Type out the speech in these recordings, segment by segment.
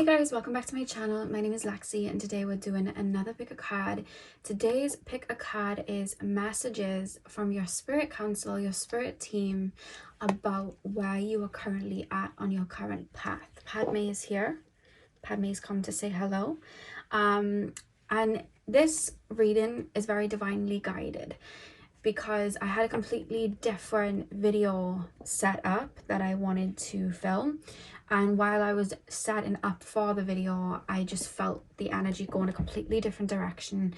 guys, welcome back to my channel. My name is Lexi and today we're doing another pick a card. Today's pick a card is messages from your spirit council, your spirit team, about where you are currently at on your current path. Padme is here. Padme's come to say hello. And this reading is very divinely guided because I had a completely different video set up that I wanted to film, and while I was setting up for the video I just felt the energy go in a completely different direction,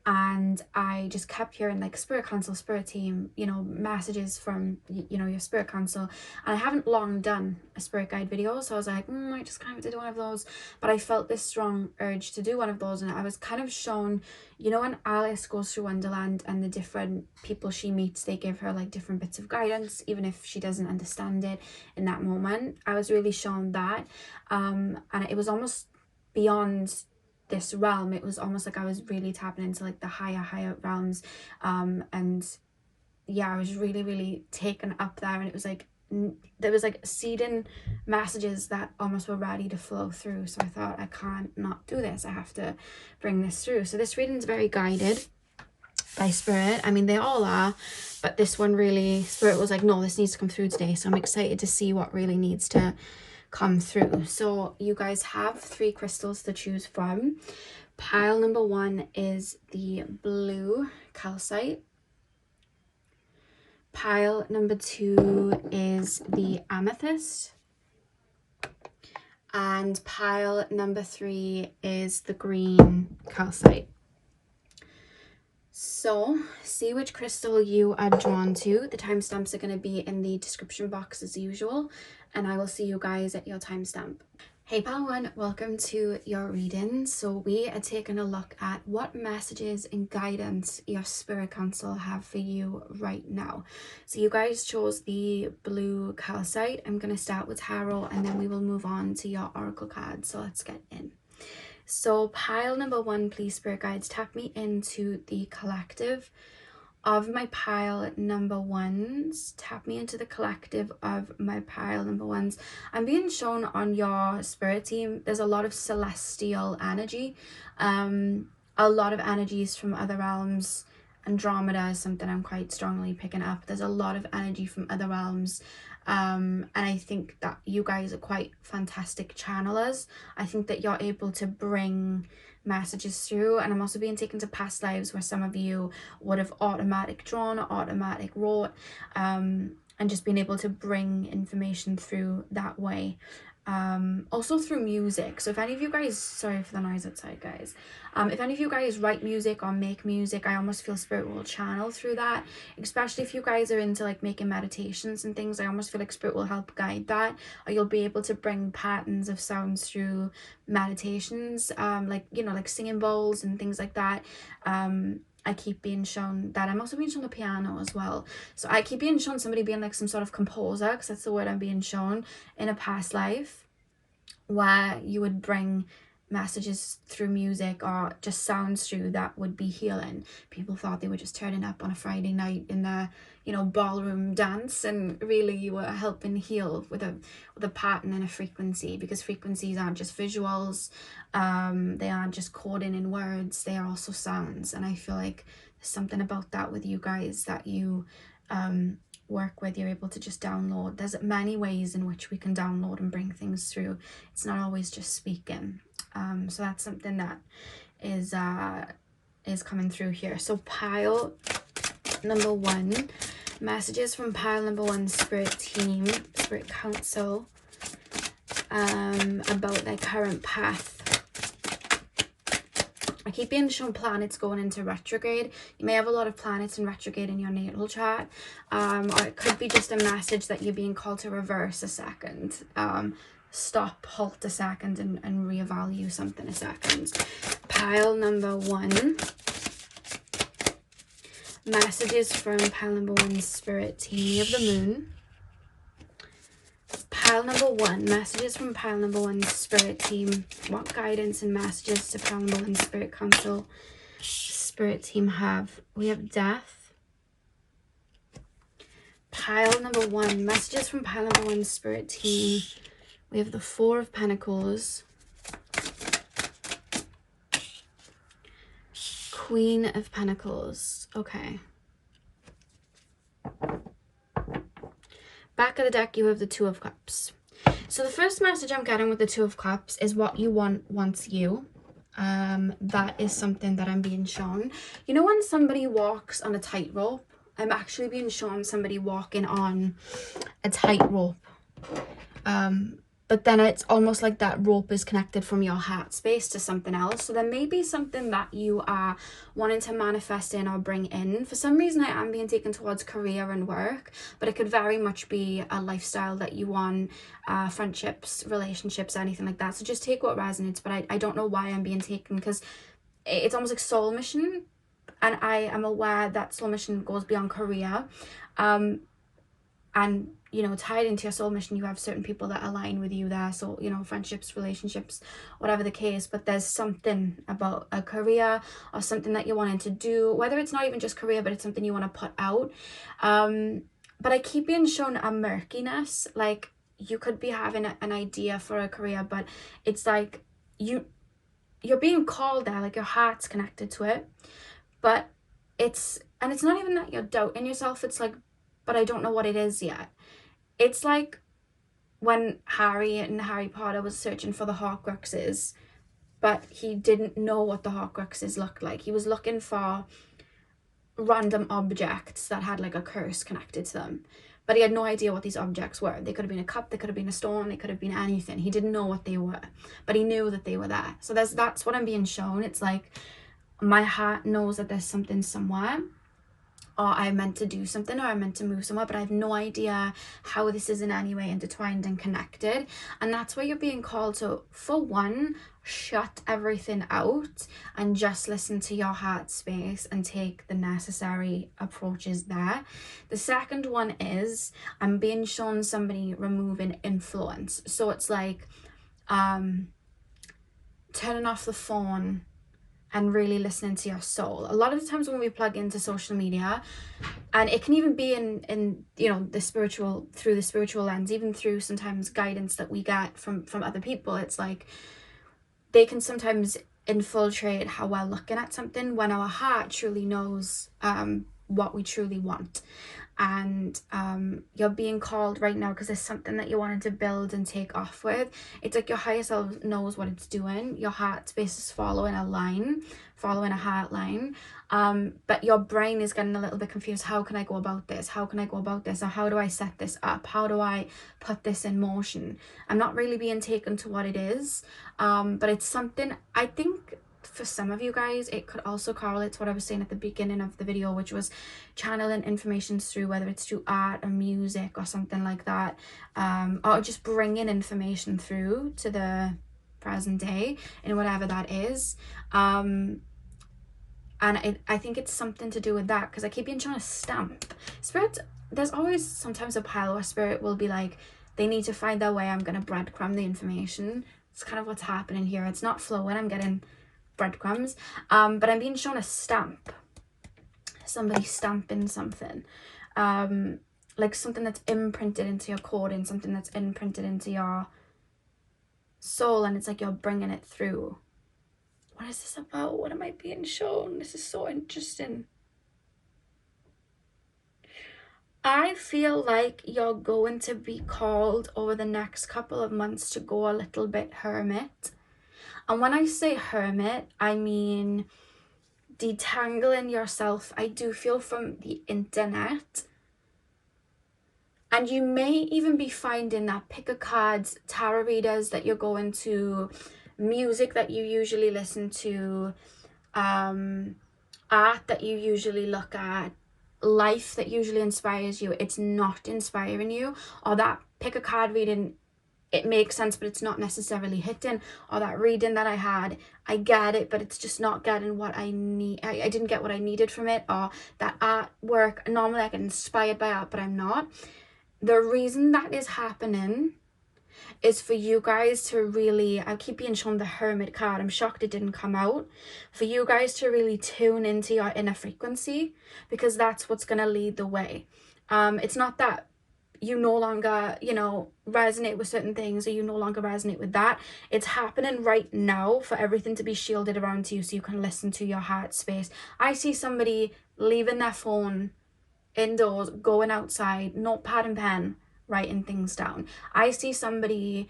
and I just kept hearing like spirit council, spirit team, you know, messages from your spirit council. And I haven't long done a spirit guide video, so I was like, I just kind of did one of those, but I felt this strong urge to do one of those. And I was kind of shown, you know, when Alice goes through Wonderland and the different people she meets, they give her like different bits of guidance even if she doesn't understand it in that moment. I was really shown that, and it was almost beyond this realm. It was almost like I was really tapping into like the higher realms, and yeah, I was really taken up there, and it was like there was like seeding messages that almost were ready to flow through. So I thought, I can't not do this, I have to bring this through. So this reading is very guided by spirit. I mean, they all are, but this one really, spirit was like, no, this needs to come through today. So I'm excited to see what really needs to come through. So you guys have 3 crystals to choose from. Pile number 1 is the blue calcite. Pile number 2 is the amethyst. And pile number 3 is the green calcite. So see which crystal you are drawn to. The timestamps are going to be in the description box as usual, and I will see you guys at your timestamp. Hey pile 1, welcome to your reading. So we are taking a look at what messages and guidance your spirit council have for you right now. So you guys chose the blue calcite. I'm going to start with tarot and then we will move on to your oracle cards. So let's get in. So pile number 1, please spirit guides, tap me into the collective of my pile number 1s. Tap me into the collective of my pile number 1s. I'm being shown on your spirit team, there's a lot of celestial energy, a lot of energies from other realms. Andromeda is something I'm quite strongly picking up. There's a lot of energy from other realms, and I think that you guys are quite fantastic channelers. I think that you're able to bring messages through, and I'm also being taken to past lives where some of you would have automatic drawn or automatic wrote, and just being able to bring information through that way. Also through music. So if any of you guys, sorry for the noise outside guys, if any of you guys write music or make music, I almost feel spirit will channel through that, especially if you guys are into like making meditations and things. I almost feel like spirit will help guide that, or you'll be able to bring patterns of sounds through meditations, like, you know, like singing bowls and things like that. I keep being shown that. I'm also being shown the piano as well. So I keep being shown somebody being like some sort of composer, because that's the word I'm being shown, in a past life, where you would bring messages through music or just sounds through that would be healing. People thought they were just turning up on a Friday night in the, you know, ballroom dance, and really you were helping heal with a pattern and a frequency, because frequencies aren't just visuals, they aren't just coding in words, they are also sounds. And I feel like there's something about that with you guys that you work with. You're able to just download. There's many ways in which we can download and bring things through. It's not always just speaking. So that's something that is coming through here. So pile number 1, messages from pile number 1 spirit team, spirit council, about their current path. I keep being shown planets going into retrograde. You may have a lot of planets in retrograde in your natal chart, or it could be just a message that you're being called to reverse a second, stop, halt a second, and reevaluate something a second. Pile number 1, messages from pile number 1 spirit team of the moon. Pile number 1, messages from pile number 1 spirit team. What guidance and messages to pile number 1 spirit council spirit team have? We have death. Pile number 1, messages from pile number 1 spirit team. We have the 4 of Pentacles. Queen of Pentacles. Okay. Back of the deck, you have the Two of Cups. So the first message I'm getting with the Two of Cups is what you want wants you. That is something that I'm being shown. You know when somebody walks on a tightrope? I'm actually being shown somebody walking on a tightrope. But then it's almost like that rope is connected from your heart space to something else. So there may be something that you are wanting to manifest in or bring in. For some reason, I am being taken towards career and work, but it could very much be a lifestyle that you want, friendships, relationships, anything like that. So just take what resonates, but I don't know why I'm being taken, because it's almost like soul mission. And I am aware that soul mission goes beyond career. And, you know, tied into your soul mission, you have certain people that align with you there. So, you know, friendships, relationships, whatever the case. But there's something about a career or something that you're wanting to do, whether it's not even just career, but it's something you want to put out. But I keep being shown a murkiness. Like, you could be having an idea for a career, but it's like you're being called there, like your heart's connected to it. But it's not even that you're doubting yourself. It's like, but I don't know what it is yet. It's like when Harry in Harry Potter was searching for the Horcruxes, but he didn't know what the Horcruxes looked like. He was looking for random objects that had like a curse connected to them, but he had no idea what these objects were. They could have been a cup, they could have been a stone, they could have been anything. He didn't know what they were, but he knew that they were there. So that's what I'm being shown. It's like my heart knows that there's something somewhere, or I'm meant to do something, or I'm meant to move somewhere, but I have no idea how this is in any way intertwined and connected. And that's where you're being called to, for one, shut everything out and just listen to your heart space and take the necessary approaches there. The second one is I'm being shown somebody removing influence. So it's like turning off the phone and really listening to your soul. A lot of the times when we plug into social media, and it can even be in you know, the spiritual, through the spiritual lens, even through sometimes guidance that we get from other people, it's like they can sometimes infiltrate how we're looking at something when our heart truly knows what we truly want. And you're being called right now because there's something that you wanted to build and take off with. It's like your higher self knows what it's doing. Your heart space is following a line, following a heart line, but your brain is getting a little bit confused. How can I go about this? How can I go about this? Or how do I set this up? How do I put this in motion? I'm not really being taken to what it is, but it's something, I think for some of you guys, it could also correlate to what I was saying at the beginning of the video, which was channeling information through, whether it's through art or music or something like that, or just bringing information through to the present day and whatever that is. And I think it's something to do with that, because I keep being trying to stamp. Spirit, there's always sometimes a pile where Spirit will be like, they need to find their way, I'm going to breadcrumb the information. It's kind of what's happening here. It's not flowing, I'm getting breadcrumbs, but I'm being shown a stamp, somebody stamping something, like something that's imprinted into your coding, something that's imprinted into your soul, and it's like you're bringing it through. What is this about? What am I being shown? This is so interesting. I feel like you're going to be called over the next couple of months to go a little bit hermit. And when I say hermit, I mean detangling yourself, I do feel, from the internet. And you may even be finding that pick a cards, tarot readers that you're going to, music that you usually listen to, art that you usually look at, life that usually inspires you, it's not inspiring you. Or that pick a card reading, it makes sense, but it's not necessarily hitting. Or that reading that I had, I get it, but it's just not getting what I need. I didn't get what I needed from it. Or that artwork, normally I get inspired by art, but I'm not. The reason that is happening is for you guys to really, I keep being shown the Hermit card, I'm shocked it didn't come out, for you guys to really tune into your inner frequency, because that's what's going to lead the way. It's not that you no longer, you know, resonate with certain things, or you no longer resonate with that. It's happening right now for everything to be shielded around you so you can listen to your heart space. I see somebody leaving their phone indoors, going outside, notepad and pen, writing things down. I see somebody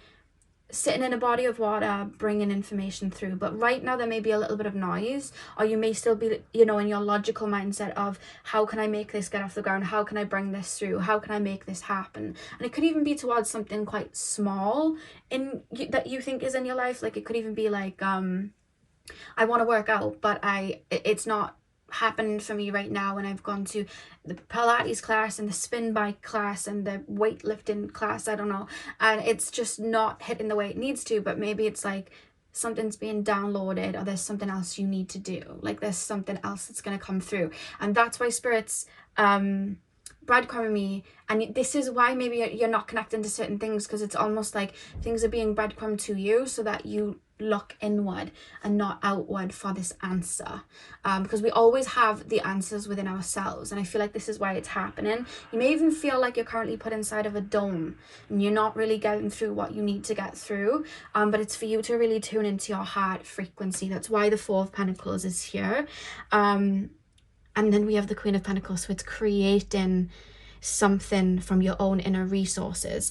sitting in a body of water, bringing information through. But right now there may be a little bit of noise, or you may still be, you know, in your logical mindset of, how can I make this get off the ground? How can I bring this through? How can I make this happen? And it could even be towards something quite small that you think is in your life. Like, it could even be like, I want to work out, but it's not happening for me right now, and I've gone to the Pilates class and the spin bike class and the weightlifting class, I don't know, and it's just not hitting the way it needs to. But maybe it's like something's being downloaded, or there's something else you need to do, like there's something else that's going to come through. And that's why Spirit's breadcrumbing me. And this is why maybe you're not connecting to certain things, because it's almost like things are being breadcrumbed to you so that you look inward and not outward for this answer, because we always have the answers within ourselves. And I feel like this is why it's happening. You may even feel like you're currently put inside of a dome and you're not really getting through what you need to get through, but it's for you to really tune into your heart frequency. That's why the Four of Pentacles is here. And then we have the Queen of Pentacles, so it's creating something from your own inner resources.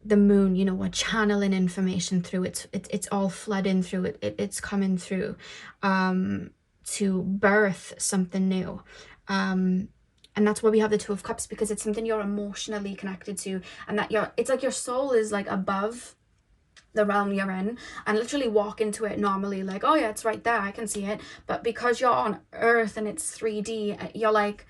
The Moon, you know, we're channeling information through. It's all flooding through. It's coming through to birth something new. And that's why we have the Two of Cups, because it's something you're emotionally connected to, and that it's like your soul is like above the realm you're in, and literally walk into it normally like, oh yeah, it's right there, I can see it. But because you're on Earth and it's 3D, you're like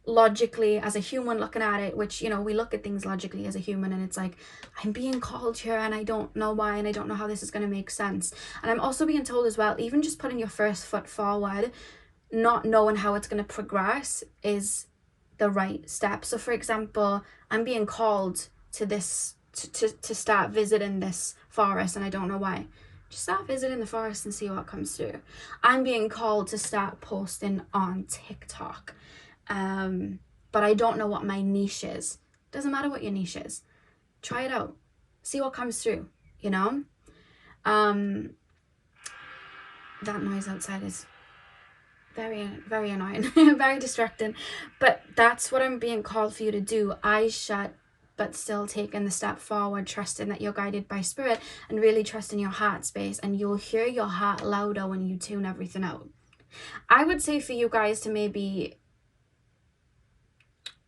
logically as a human looking at it, which, you know, we look at things logically as a human, and it's like, I'm being called here and I don't know why, and I don't know how this is going to make sense. And I'm also being told as well, even just putting your first foot forward, not knowing how it's going to progress, is the right step. So for example, I'm being called to this to start visiting this forest, and I don't know why. Just start visiting the forest and see what comes through. I'm being called to start posting on TikTok, but I don't know what my niche is. Doesn't matter what your niche is. Try it out. See what comes through, you know? That noise outside is very, very annoying, very distracting. But that's what I'm being called for you to do. Eyes shut, but still taking the step forward, trusting that you're guided by Spirit, and really trusting your heart space, and you'll hear your heart louder when you tune everything out. I would say for you guys to maybe,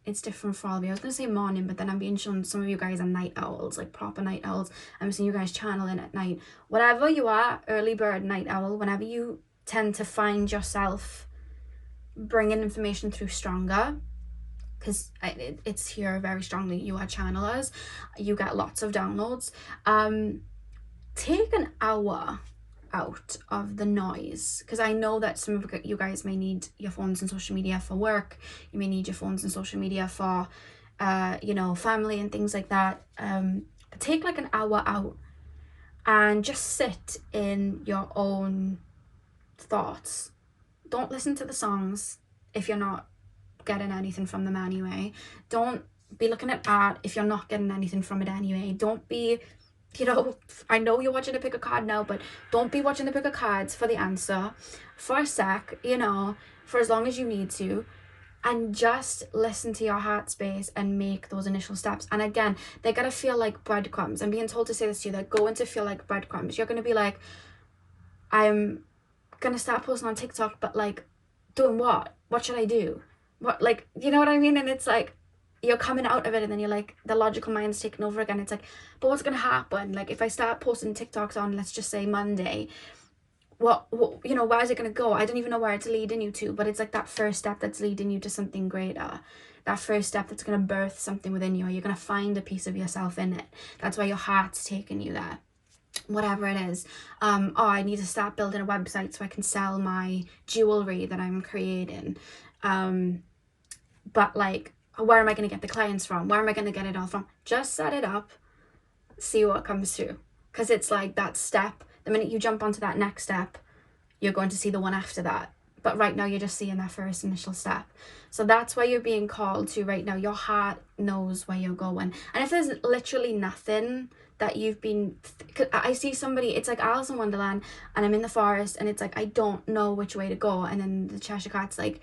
it's different for all of you. I was going to say morning, but then I'm being shown some of you guys are night owls, like proper night owls. I'm seeing you guys channeling at night. Whatever you are, early bird, night owl, whenever you tend to find yourself bringing information through stronger, because it's here very strongly, you are channelers, you get lots of downloads. Take an hour out of the noise, because I know that some of you guys may need your phones and social media for work. You may need your phones and social media for you know, family and things like that. Take like an hour out and just sit in your own thoughts. Don't listen to the songs if you're not getting anything from them anyway. Don't be looking at art if you're not getting anything from it anyway. Don't be, you know, I know you're watching a pick a card now, but don't be watching the pick of cards for the answer for a sec, you know, for as long as you need to, and just listen to your heart space and make those initial steps. And again, they're gonna feel like breadcrumbs. I'm being told to say this to you, they're going to feel like breadcrumbs. You're gonna be like, I'm gonna start posting on TikTok, but like, doing what should I do? What, like, you know what I mean? And it's like, you're coming out of it, and then you're like, the logical mind's taking over again. It's like, but what's gonna happen? Like, if I start posting TikToks on, let's just say Monday, what you know, where is it gonna go? I don't even know where it's leading you to, but it's like that first step that's leading you to something greater. That first step that's gonna birth something within you. You're gonna find a piece of yourself in it. That's why your heart's taking you there. Whatever it is. Oh, I need to start building a website so I can sell my jewelry that I'm creating. But like, where am I going to get the clients from? Where am I going to get it all from? Just set it up, see what comes through. Because it's like that step, the minute you jump onto that next step, you're going to see the one after that. but right now you're just seeing that first initial step. So that's where you're being called to right now. Your heart knows where you're going. And if there's literally nothing that you've been, I see somebody, it's like Alice in Wonderland, and I'm in the forest, and it's like, I don't know which way to go. And then the Cheshire Cat's like,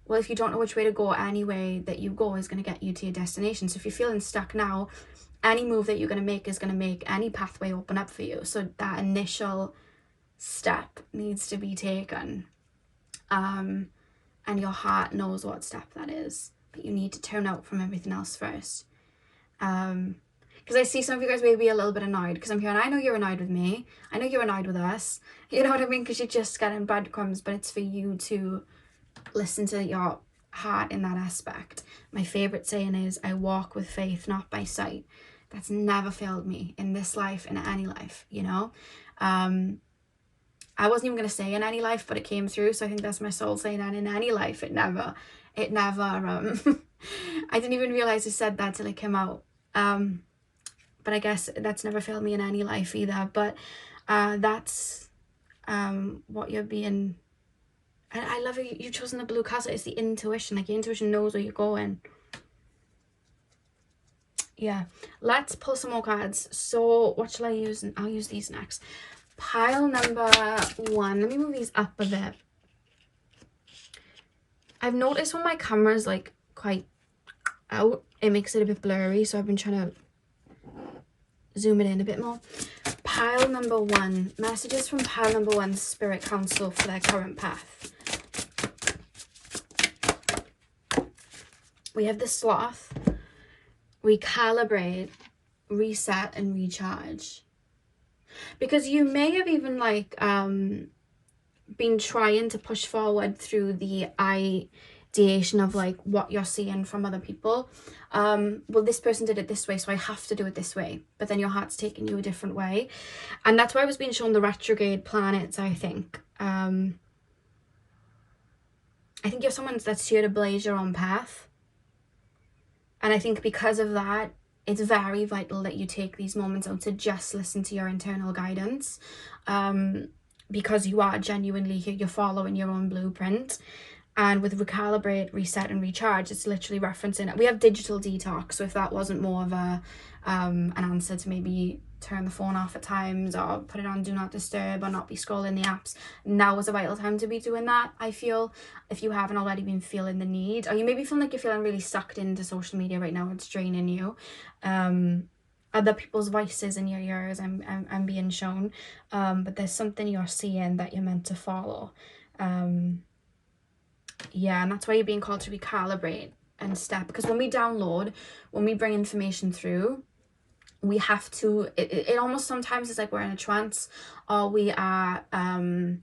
well, if you don't know which way to go, any way that you go is going to get you to your destination. So if you're feeling stuck now, any move that you're going to make is going to make any pathway open up for you. So that initial step needs to be taken. And your heart knows what step that is. But you need to turn out from everything else first. Because I see some of you guys may be a little bit annoyed, because I'm hearing, I know you're annoyed with me. I know you're annoyed with us. You know what I mean? Because you're just getting breadcrumbs, but it's for you to listen to your heart in that aspect. My favorite saying is, I walk with faith, not by sight. That's never failed me in this life, in any life, you know. I wasn't even going to say in any life, but it came through. So I think that's my soul saying that in any life, it never I didn't even realize I said that till it came out. But I guess that's never failed me in any life either. But that's what you're being. And I love it. You've chosen the blue castle. It's the intuition. Like, your intuition knows where you're going. Yeah. Let's pull some more cards. So what shall I use? I'll use these next. Pile number 1. Let me move these up a bit. I've noticed when my camera's like quite out, it makes it a bit blurry. So I've been trying to zoom it in a bit more. Pile number 1. Messages from pile number 1, Spirit Council for their current path. We have the Sloth. Recalibrate, reset, and recharge. Because you may have even like been trying to push forward through the ideation of like what you're seeing from other people. Well, this person did it this way, so I have to do it this way. But then your heart's taking you a different way. And that's why I was being shown the retrograde planets, I think. I think you're someone that's here to blaze your own path. And I think because of that, it's very vital that you take these moments out to just listen to your internal guidance, because you are genuinely here, you're following your own blueprint. And with recalibrate, reset, and recharge, it's literally referencing it. We have digital detox, so if that wasn't more of a an answer to maybe turn the phone off at times or put it on do not disturb or not be scrolling the apps, now is a vital time to be doing that, I feel, if you haven't already been feeling the need, or you maybe feel like you're feeling really sucked into social media right now, it's draining you. Other people's voices in your ears, I'm being shown, but there's something you're seeing that you're meant to follow. Yeah, and that's why you're being called to recalibrate and step, because when we download, when we bring information through, we have to, it almost sometimes is like we're in a trance, or we are in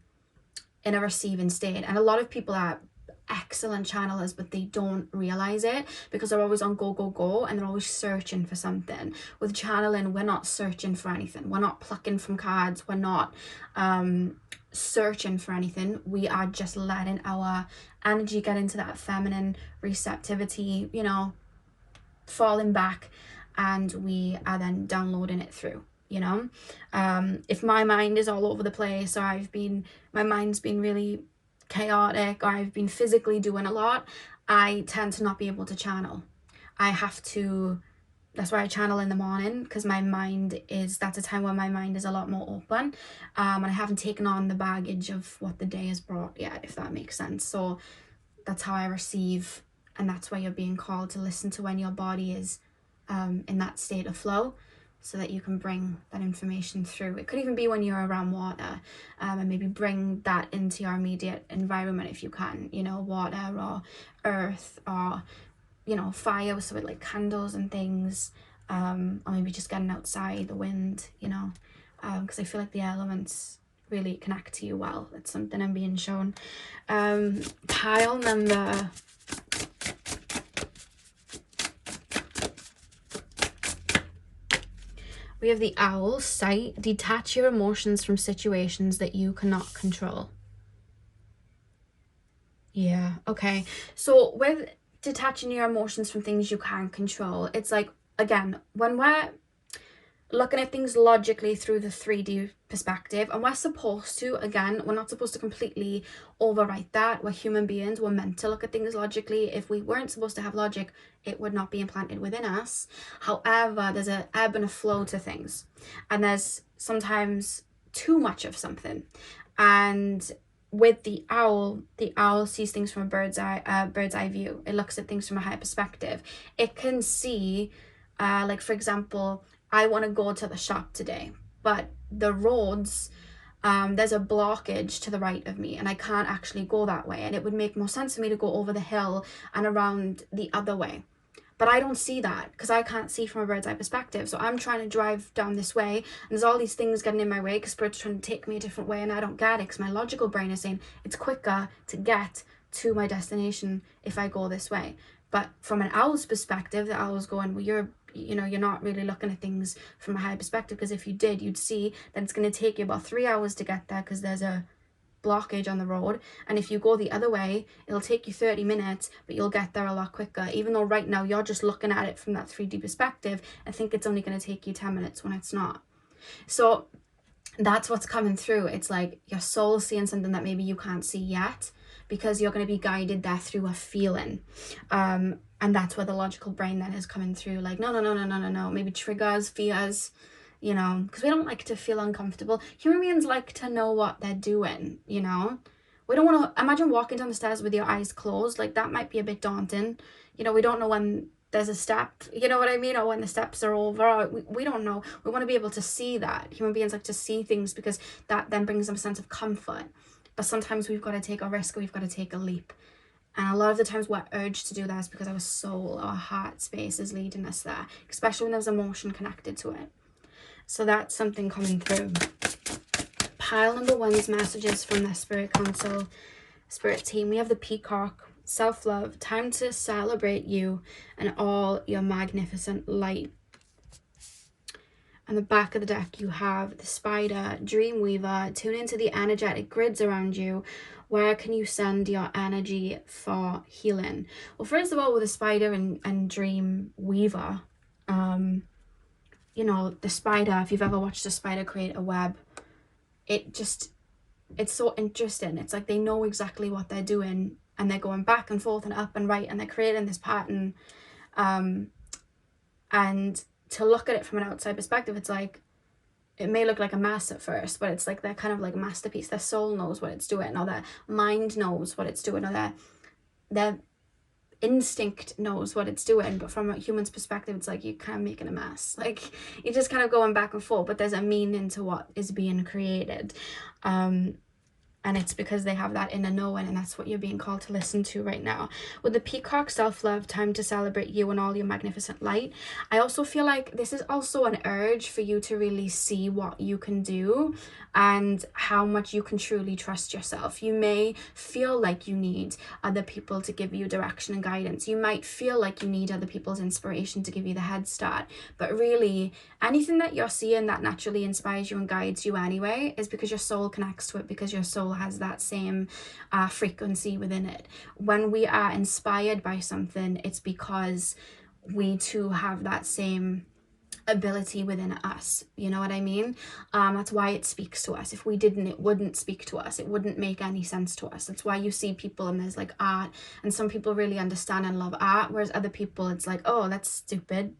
a receiving state. And a lot of people are excellent channelers, but they don't realize it because they're always on go, and they're always searching for something. With channeling, we're not searching for anything. We're not plucking from cards. We're not searching for anything. We are just letting our energy get into that feminine receptivity, you know, falling back, and we are then downloading it through, you know. If my mind is all over the place, or my mind's been really chaotic, or I've been physically doing a lot, I tend to not be able to channel. That's why I channel in the morning, because that's a time when my mind is a lot more open, and I haven't taken on the baggage of what the day has brought yet, if that makes sense. So that's how I receive, and that's why you're being called to listen to when your body is in that state of flow, so that you can bring that information through. It could even be when you're around water, and maybe bring that into your immediate environment if you can, you know, water or earth, or, you know, fire, so with like candles and things, or maybe just getting outside, the wind, you know, because I feel like the elements really connect to you well. That's something I'm being shown. Pile number 1. We have the Owl, Sight. Detach your emotions from situations that you cannot control. Yeah, okay. So with detaching your emotions from things you can't control, it's like, again, when we're looking at things logically through the 3D perspective. And we're supposed to, again, we're not supposed to completely overwrite that. We're human beings. We're meant to look at things logically. If we weren't supposed to have logic, it would not be implanted within us. However, there's an ebb and a flow to things. And there's sometimes too much of something. And with the owl sees things from a bird's eye view. It looks at things from a higher perspective. It can see, like for example, I want to go to the shop today, but the roads, there's a blockage to the right of me and I can't actually go that way. And it would make more sense for me to go over the hill and around the other way. But I don't see that because I can't see from a bird's eye perspective. So I'm trying to drive down this way and there's all these things getting in my way because Spirit's trying to take me a different way and I don't get it because my logical brain is saying it's quicker to get to my destination if I go this way. But from an owl's perspective, the owl's going, well, you're not really looking at things from a higher perspective, because if you did, you'd see that it's going to take you about 3 hours to get there because there's a blockage on the road, and if you go the other way it'll take you 30 minutes, but you'll get there a lot quicker, even though right now you're just looking at it from that 3D perspective and think it's only going to take you 10 minutes when it's not. So that's what's coming through. It's like your soul seeing something that maybe you can't see yet, because you're going to be guided there through a feeling. And that's where the logical brain then is coming through, like no, maybe triggers, fears, because we don't like to feel uncomfortable. Human beings like to know what they're doing. We don't want to imagine walking down the stairs with your eyes closed. Like, that might be a bit daunting. We don't know when there's a step, you know what I mean, or when the steps are over. We don't know. We want to be able to see that. Human beings like to see things because that then brings them a sense of comfort. But sometimes we've got to take a risk, or we've got to take a leap. And a lot of the times we're urged to do that is because our soul, our heart space is leading us there, especially when there's emotion connected to it. So that's something coming through. Pile number 1's messages from the Spirit Council, Spirit team. We have the Peacock, self-love, time to celebrate you and all your magnificent light. On the back of the deck, you have the Spider, Dream Weaver, tune into the energetic grids around you. Where can you send your energy for healing? Well, first of all, with the Spider and Dream Weaver, the spider, if you've ever watched a spider create a web, it's so interesting. It's like they know exactly what they're doing and they're going back and forth and up and right and they're creating this pattern. And to look at it from an outside perspective, it's like, it may look like a mess at first, but it's like they're kind of like a masterpiece. Their soul knows what it's doing, or their mind knows what it's doing, or their instinct knows what it's doing. But from a human's perspective, it's like you're kind of making a mess. Like, you're just kind of going back and forth, but there's a meaning to what is being created. And it's because they have that inner knowing, and that's what you're being called to listen to right now. With the Peacock, self-love, time to celebrate you and all your magnificent light. I also feel like this is also an urge for you to really see what you can do and how much you can truly trust yourself. You may feel like you need other people to give you direction and guidance. You might feel like you need other people's inspiration to give you the head start. But really, anything that you're seeing that naturally inspires you and guides you anyway is because your soul connects to it, because your soul has that same frequency within it. When we are inspired by something, it's because we too have that same ability within us, you know what I mean? That's why it speaks to us. If we didn't, it wouldn't speak to us. It wouldn't make any sense to us. That's why you see people and there's like art, and some people really understand and love art, whereas other people it's like, oh, that's stupid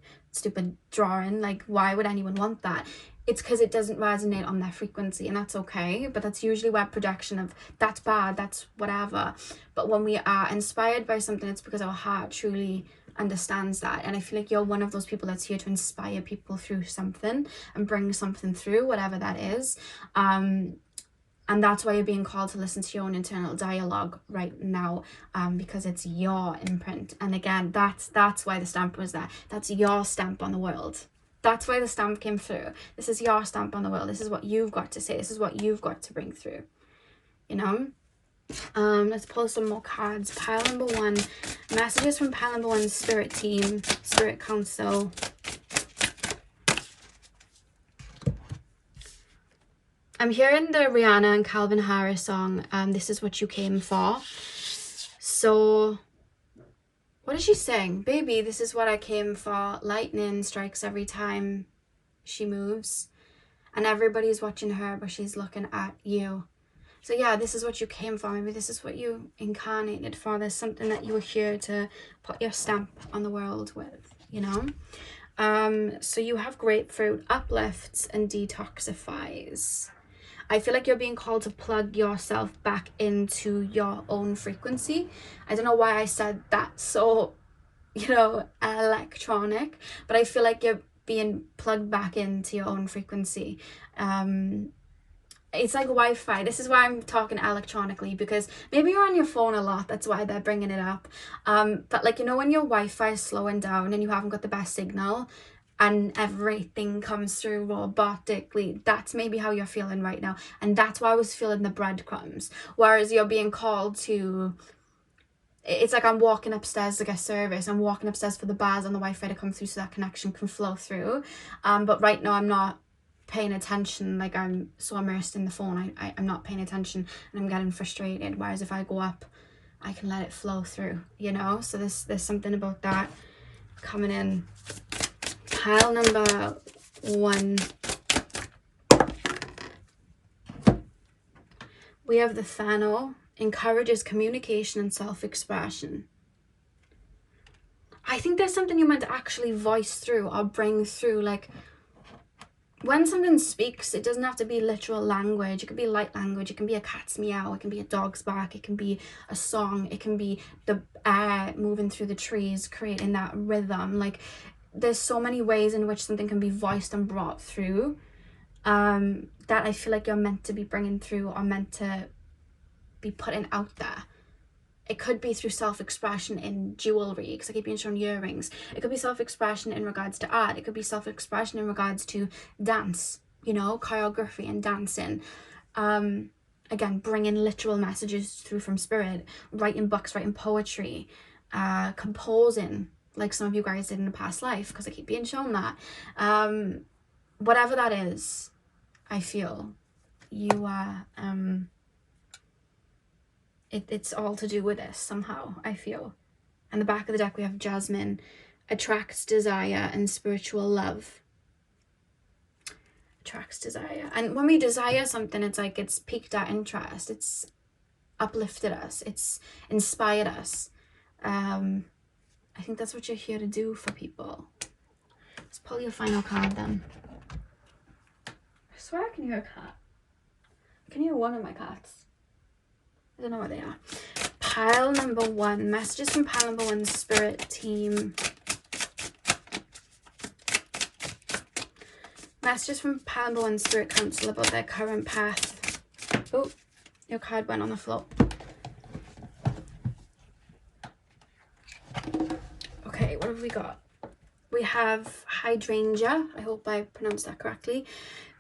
drawing, like why would anyone want that? It's because it doesn't resonate on their frequency, and that's okay. But that's usually where projection of that's bad, that's whatever. But when we are inspired by something, it's because our heart truly understands that. And I feel like you're one of those people that's here to inspire people through something and bring something through, whatever that is. And that's why you're being called to listen to your own internal dialogue right now, because it's your imprint. And again, that's why the stamp was there. That's your stamp on the world. That's why the stamp came through. This is your stamp on the world. This is what you've got to say. This is what you've got to bring through, Let's pull some more cards. Pile number 1, messages from pile number 1, Spirit team, Spirit Council. I'm hearing the Rihanna and Calvin Harris song, This Is What You Came For. So what does she sing? Baby, this is what I came for. Lightning strikes every time she moves, and everybody's watching her, but she's looking at you. So yeah, this is what you came for. Maybe this is what you incarnated for. There's something that you were here to put your stamp on the world with, you know? So you have grapefruit, uplifts and detoxifies. I feel like you're being called to plug yourself back into your own frequency. I don't know why I said that so, you know, electronic, but I feel like you're being plugged back into your own frequency. It's like Wi-Fi. This is why I'm talking electronically, because maybe you're on your phone a lot, that's why they're bringing it up. But like, you know, when your Wi-Fi is slowing down and you haven't got the best signal and everything comes through robotically, that's maybe how you're feeling right now. And that's why I was feeling the breadcrumbs. Whereas you're being called to, it's like I'm walking upstairs to get service. I'm walking upstairs for the bars and the Wi-Fi to come through so that connection can flow through. But right now I'm not paying attention. Like, I'm so immersed in the phone, I'm not paying attention and I'm getting frustrated. Whereas if I go up, I can let it flow through, you know? So there's something about that coming in. Pile number 1. We have the Thano, encourages communication and self-expression. I think there's something you're meant to actually voice through or bring through. Like, when something speaks, it doesn't have to be literal language. It could be light language. It can be a cat's meow. It can be a dog's bark. It can be a song. It can be the air moving through the trees, creating that rhythm. Like, there's so many ways in which something can be voiced and brought through, that I feel like you're meant to be bringing through or meant to be putting out there. It could be through self-expression in jewelry, because I keep being shown earrings. It could be self-expression in regards to art. It could be self-expression in regards to dance, you know, choreography and dancing. Again, bringing literal messages through from spirit, writing books, writing poetry, composing, like some of you guys did in a past life, because I keep being shown that. Whatever that is, I feel you are... It's all to do with this somehow, I feel. And the back of the deck, we have Jasmine, attracts desire and spiritual love. Attracts desire. And when we desire something, it's like it's piqued our interest. It's uplifted us. It's inspired us. I think that's what you're here to do for people. Let's pull your final card then. I swear I can hear a cat. I can hear one of my cats. I don't know where they are. Pile number 1. Messages from pile number 1 spirit team. Messages from pile number 1 spirit council about their current path. Oh, your card went on the floor. Okay, what have we got? We have hydrangea. I hope I pronounced that correctly.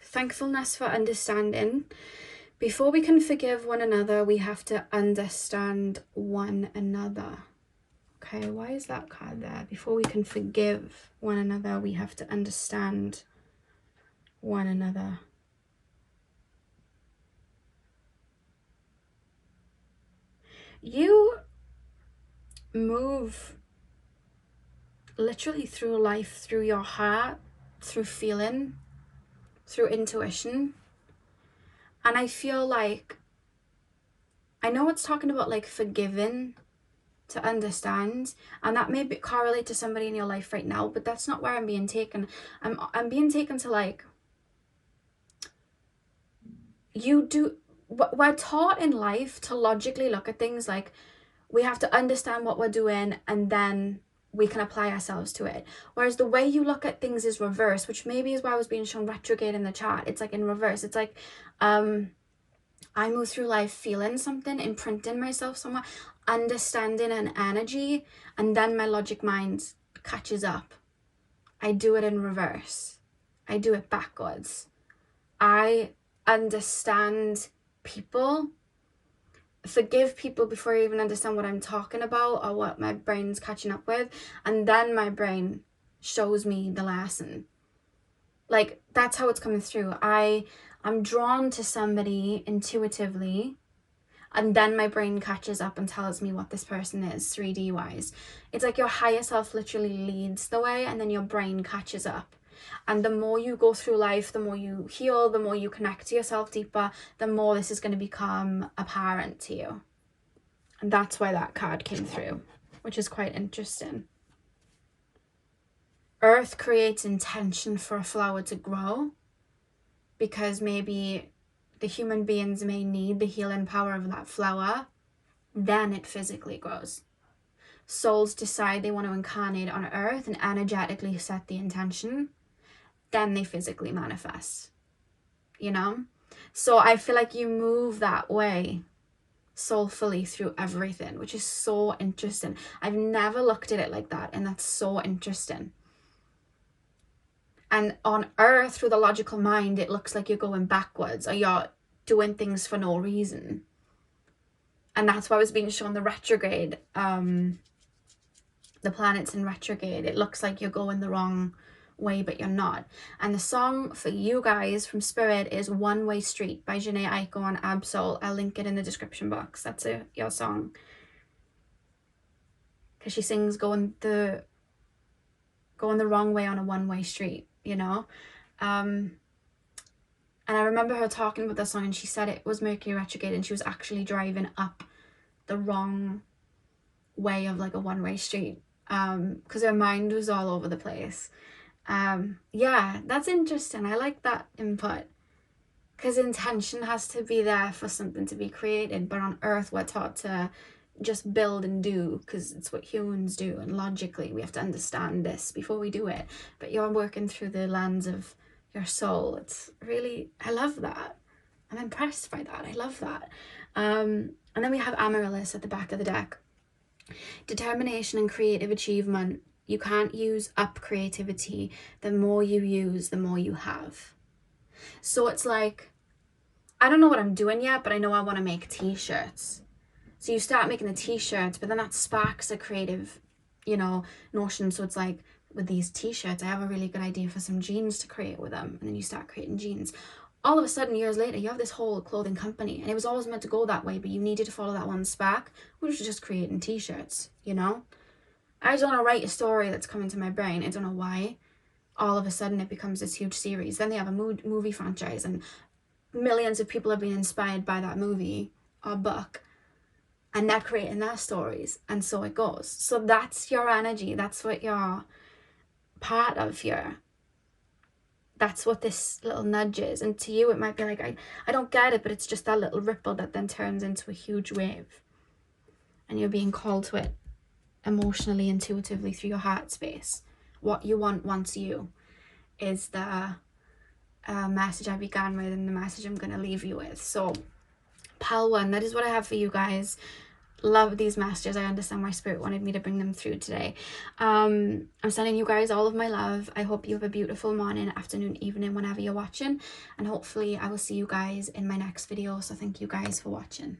Thankfulness for understanding. Before we can forgive one another, we have to understand one another. Okay, why is that card there? Before we can forgive one another, we have to understand one another. You move literally through life, through your heart, through feeling, through intuition. And I feel like, I know it's talking about like forgiving to understand, and that may correlate to somebody in your life right now, but that's not where I'm being taken. I'm being taken to like, we're taught in life to logically look at things like we have to understand what we're doing and then we can apply ourselves to it. Whereas the way you look at things is reverse, which maybe is why I was being shown retrograde in the chart. It's like in reverse. It's like, I move through life feeling something, imprinting myself somewhere, understanding an energy, and then my logic mind catches up. I do it in reverse. I do it backwards. I understand people, forgive people before I even understand what I'm talking about or what my brain's catching up with, and then my brain shows me the lesson. Like, that's how it's coming through. I'm drawn to somebody intuitively, and then my brain catches up and tells me what this person is 3D wise. It's like your higher self literally leads the way, and then your brain catches up. And the more you go through life, the more you heal, the more you connect to yourself deeper, the more this is going to become apparent to you. And that's why that card came through, which is quite interesting. Earth creates intention for a flower to grow, because maybe the human beings may need the healing power of that flower, then it physically grows. Souls decide they want to incarnate on Earth and energetically set the intention, then they physically manifest, you know? So I feel like you move that way soulfully through everything, which is so interesting. I've never looked at it like that, and that's so interesting. And on Earth, through the logical mind, it looks like you're going backwards, or you're doing things for no reason. And that's why I was being shown the retrograde, the planets in retrograde. It looks like you're going the wrong way, but you're not. And the song for you guys from Spirit is One Way Street by Janae Aiko on Absol. I'll link it in the description box. That's your song. Because she sings going the wrong way on a one-way street, you know? And I remember her talking about that song, and she said it was Mercury retrograde and she was actually driving up the wrong way of like a one-way street, because her mind was all over the place. Yeah, that's interesting. I like that input, because intention has to be there for something to be created, but on Earth we're taught to just build and do, because it's what humans do, and logically we have to understand this before we do it. But you're working through the lens of your soul. It's really, I love that. I'm impressed by that. I love that. And then we have Amaryllis at the back of the deck. Determination and creative achievement. You can't use up creativity. The more you use, the more you have. So it's like, I don't know what I'm doing yet, but I know I want to make t-shirts. So you start making the t-shirts, but then that sparks a creative, you know, notion. So it's like, with these t-shirts, I have a really good idea for some jeans to create with them. And then you start creating jeans. All of a sudden, years later, you have this whole clothing company. And it was always meant to go that way, but you needed to follow that one spark, which was just creating t-shirts, you know? I just want to write a story that's coming to my brain. I don't know why. All of a sudden, it becomes this huge series. Then they have a movie franchise, and millions of people have been inspired by that movie or book. And they're creating their stories, and so it goes. So that's your energy. That's what you're part of here. That's what this little nudge is. And to you, it might be like, I don't get it, but it's just that little ripple that then turns into a huge wave. And you're being called to it emotionally, intuitively, through your heart space. What you want wants you is the message I began with, and the message I'm going to leave you with. So, Pile 1, that is what I have for you guys. Love these messages. I understand why Spirit wanted me to bring them through today. I'm sending you guys all of my love. I hope you have a beautiful morning, afternoon, evening, whenever you're watching. And hopefully I will see you guys in my next video. So thank you guys for watching.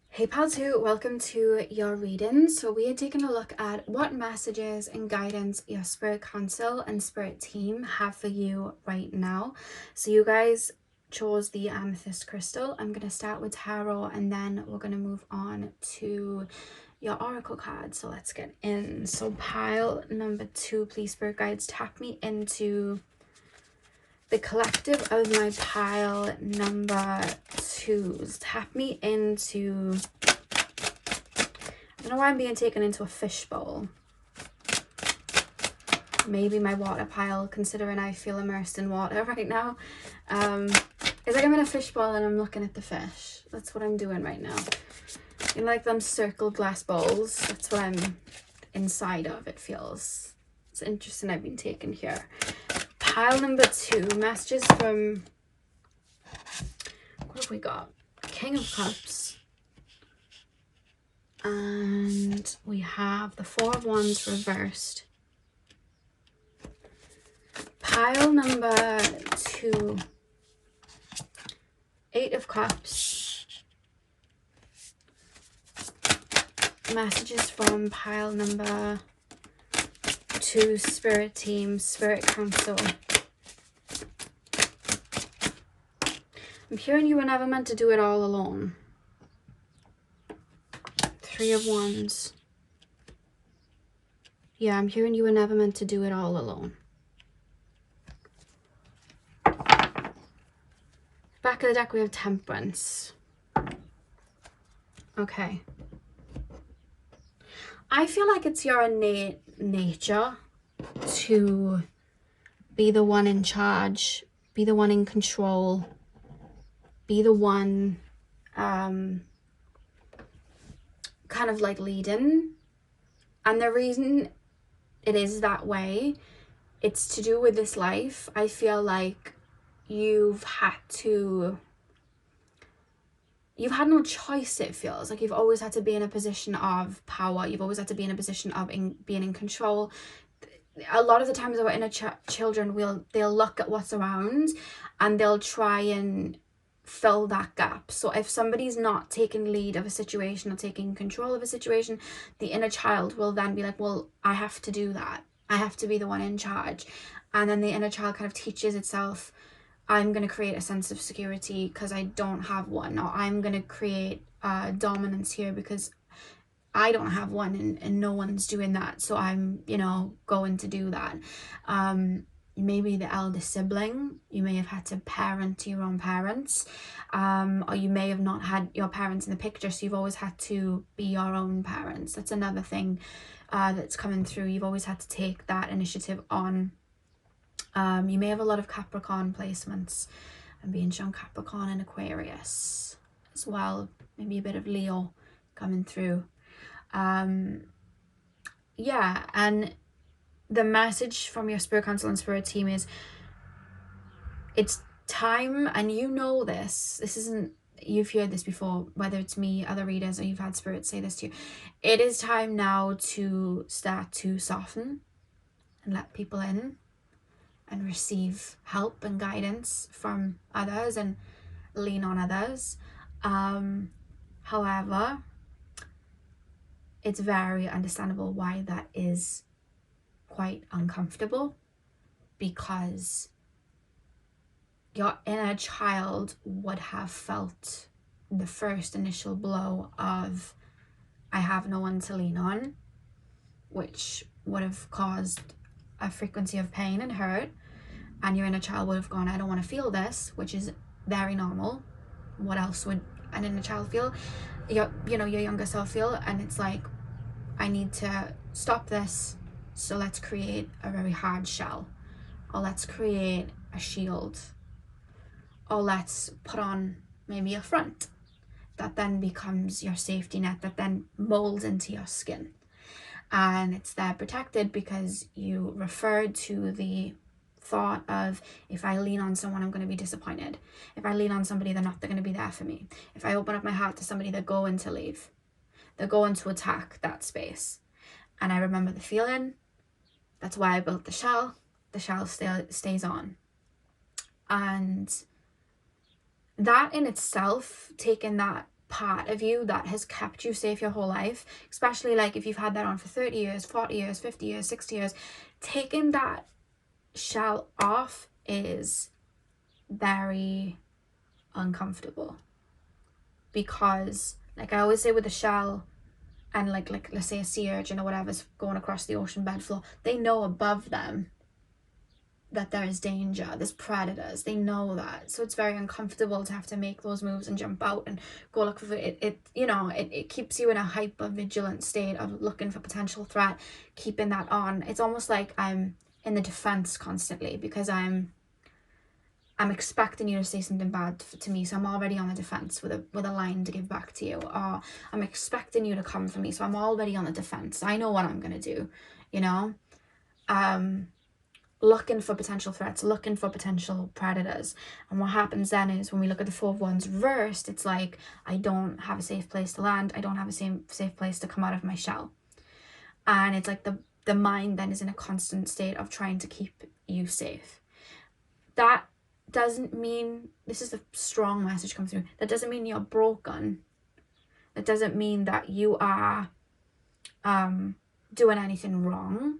Hey Pal 2, welcome to your reading. So we are taking a look at what messages and guidance your Spirit Council and Spirit team have for you right now. So you guys chose the amethyst crystal. I'm going to start with tarot, and then we're going to move on to your oracle card. So let's get in. So pile number 2, please Spirit guides, tap me into the collective of my pile number 2s. Tap me into, I don't know why I'm being taken into a fishbowl. Maybe my water pile, considering I feel immersed in water right now. It's like I'm in a fishbowl and I'm looking at the fish. That's what I'm doing right now. In like them circle glass bowls. That's what I'm inside of, it feels. It's interesting I've been taken here. Pile number 2, messages from, what have we got? King of Cups. And we have the 4 of Wands reversed. Pile number 2, 8 of Cups. Messages from pile number 2, Spirit Team, Spirit Council. I'm hearing you were never meant to do it all alone. 3 of Wands. Yeah, I'm hearing you were never meant to do it all alone. Back of the deck we have Temperance. Okay. I feel like it's your innate nature to be the one in charge, be the one in control, be the one kind of like leading. And the reason it is that way, it's to do with this life. I feel like you've had no choice. It feels like you've always had to be in a position of power. You've always had to be in a position of being in control. A lot of the times our inner children they'll look at what's around and they'll try and fill that gap. So if somebody's not taking lead of a situation or taking control of a situation, the inner child will then be like, well, I have to do that. I have to be the one in charge. And then the inner child kind of teaches itself, I'm going to create a sense of security because I don't have one, or I'm going to create dominance here because I don't have one and no one's doing that, so I'm, going to do that. Maybe the eldest sibling, you may have had to parent your own parents, or you may have not had your parents in the picture, so you've always had to be your own parents. That's another thing that's coming through. You've always had to take that initiative on. You may have a lot of Capricorn placements. I'm being shown Capricorn and Aquarius as well. Maybe a bit of Leo coming through. Yeah, and the message from your spirit council and spirit team is it's time, and this isn't, you've heard this before, whether it's me, other readers, or you've had spirit say this to you. It is time now to start to soften and let people in and receive help and guidance from others and lean on others. However, it's very understandable why that is quite uncomfortable, because your inner child would have felt the first initial blow of, I have no one to lean on, which would have caused a frequency of pain and hurt, and your inner child would have gone, I don't want to feel this, which is very normal. What else would an inner child feel? Your younger self feel? And it's like, I need to stop this, so let's create a very hard shell, or let's create a shield, or let's put on maybe a front that then becomes your safety net, that then molds into your skin, and it's there protected because you referred to the thought of, if I lean on someone, I'm going to be disappointed. If I lean on somebody, they're going to be there for me. If I open up my heart to somebody, they're going to leave. They're going to attack that space. And I remember the feeling. That's why I built the shell. The shell stays on. And that in itself, taking that part of you that has kept you safe your whole life, especially like if you've had that on for 30 years, 40 years, 50 years, 60 years, taking that shell off is very uncomfortable. Because, like I always say with the shell, and like let's say a sea urchin or whatever's going across the ocean bed floor, they know above them that there is danger, there's predators, they know that. So it's very uncomfortable to have to make those moves and jump out and go look for it. It keeps you in a hyper vigilant state of looking for potential threat, keeping that on. It's almost like I'm in the defense constantly, because I'm expecting you to say something bad to me, so I'm already on the defense with a line to give back to you, or I'm expecting you to come for me, so I'm already on the defense. I know what I'm gonna do, looking for potential threats, looking for potential predators. And what happens then is, when we look at the Four of Wands reversed, it's like, I don't have a safe place to land, I don't have a safe place to come out of my shell. And it's like the mind then is in a constant state of trying to keep you safe. That doesn't mean, this is a strong message coming through, that doesn't mean you're broken. That doesn't mean that you are doing anything wrong.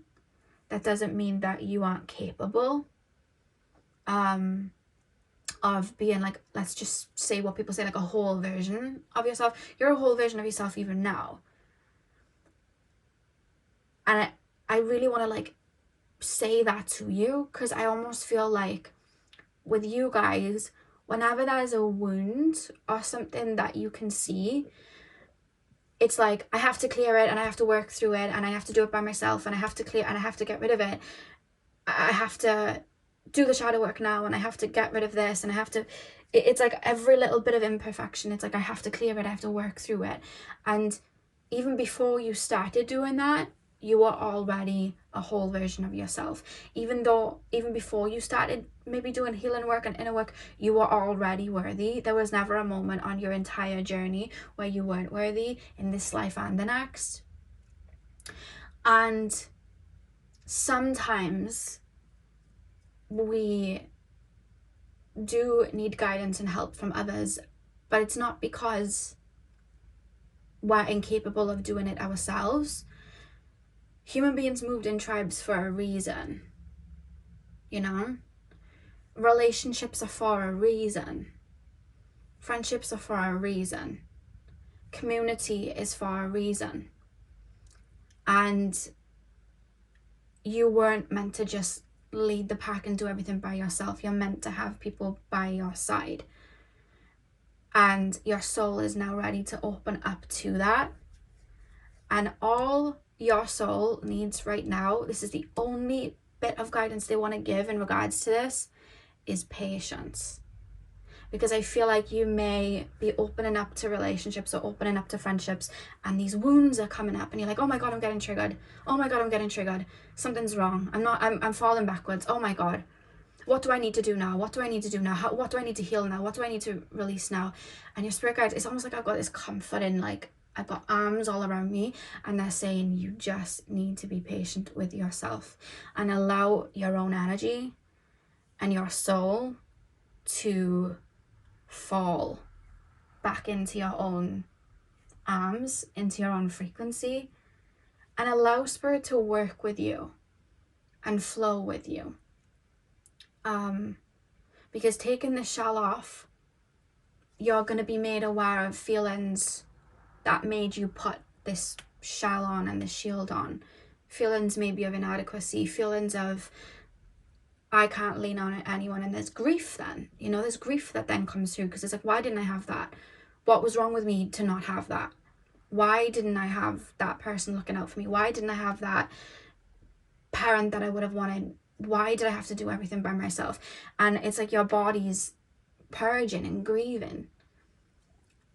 That doesn't mean that you aren't capable of being, like, let's just say what people say, like a whole version of yourself. You're a whole version of yourself even now. And I really want to like say that to you, because I almost feel like with you guys, whenever there's a wound or something that you can see, it's like, I have to clear it and I have to work through it and I have to do it by myself and I have to clear and I have to get rid of it. I have to do the shadow work now and I have to get rid of this and I have to, it's like every little bit of imperfection, it's like I have to clear it, I have to work through it. And even before you started doing that, you are already a whole version of yourself. Even before you started maybe doing healing work and inner work, you were already worthy. There was never a moment on your entire journey where you weren't worthy, in this life and the next. And sometimes we do need guidance and help from others, but it's not because we're incapable of doing it ourselves. Human beings moved in tribes for a reason, you know? Relationships are for a reason. Friendships are for a reason. Community is for a reason. And you weren't meant to just lead the pack and do everything by yourself. You're meant to have people by your side. And your soul is now ready to open up to that. And all your soul needs right now, this is the only bit of guidance they want to give in regards to this, is patience. Because I feel like you may be opening up to relationships or opening up to friendships and these wounds are coming up and you're like, oh my God, I'm getting triggered. Oh my God, I'm getting triggered. Something's wrong. I'm falling backwards. Oh my God. What do I need to do now? What do I need to do now? What do I need to heal now? What do I need to release now? And your spirit guides, it's almost like I've got this comforting, like I've got arms all around me and they're saying you just need to be patient with yourself and allow your own energy and your soul to fall back into your own arms, into your own frequency, and allow spirit to work with you and flow with you. Because taking the shell off, you're going to be made aware of feelings that made you put this shell on and this shield on. Feelings maybe of inadequacy, feelings of I can't lean on anyone, and there's grief then, you know, there's grief that then comes through because it's like, why didn't I have that? What was wrong with me to not have that? Why didn't I have that person looking out for me? Why didn't I have that parent that I would have wanted? Why did I have to do everything by myself? And it's like your body's purging and grieving.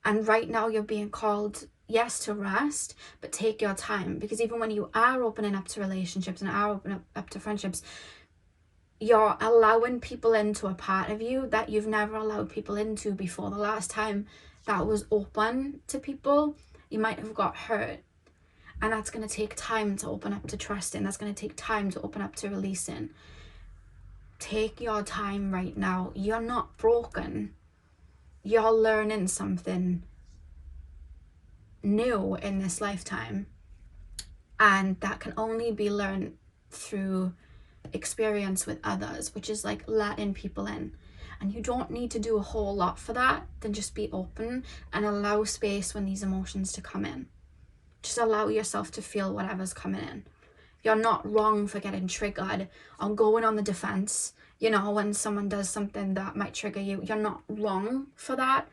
And right now you're being called, yes, to rest, but take your time. Because even when you are opening up to relationships and are opening up to friendships, you're allowing people into a part of you that you've never allowed people into before. The last time that was open to people, you might have got hurt. And that's going to take time to open up to trusting. That's going to take time to open up to releasing. Take your time right now. You're not broken. You're learning something new in this lifetime. And that can only be learned through experience with others, which is like letting people in. And you don't need to do a whole lot for that. Then just be open and allow space when these emotions to come in. Just allow yourself to feel whatever's coming in. You're not wrong for getting triggered or going on the defense. You know, when someone does something that might trigger you, you're not wrong for that.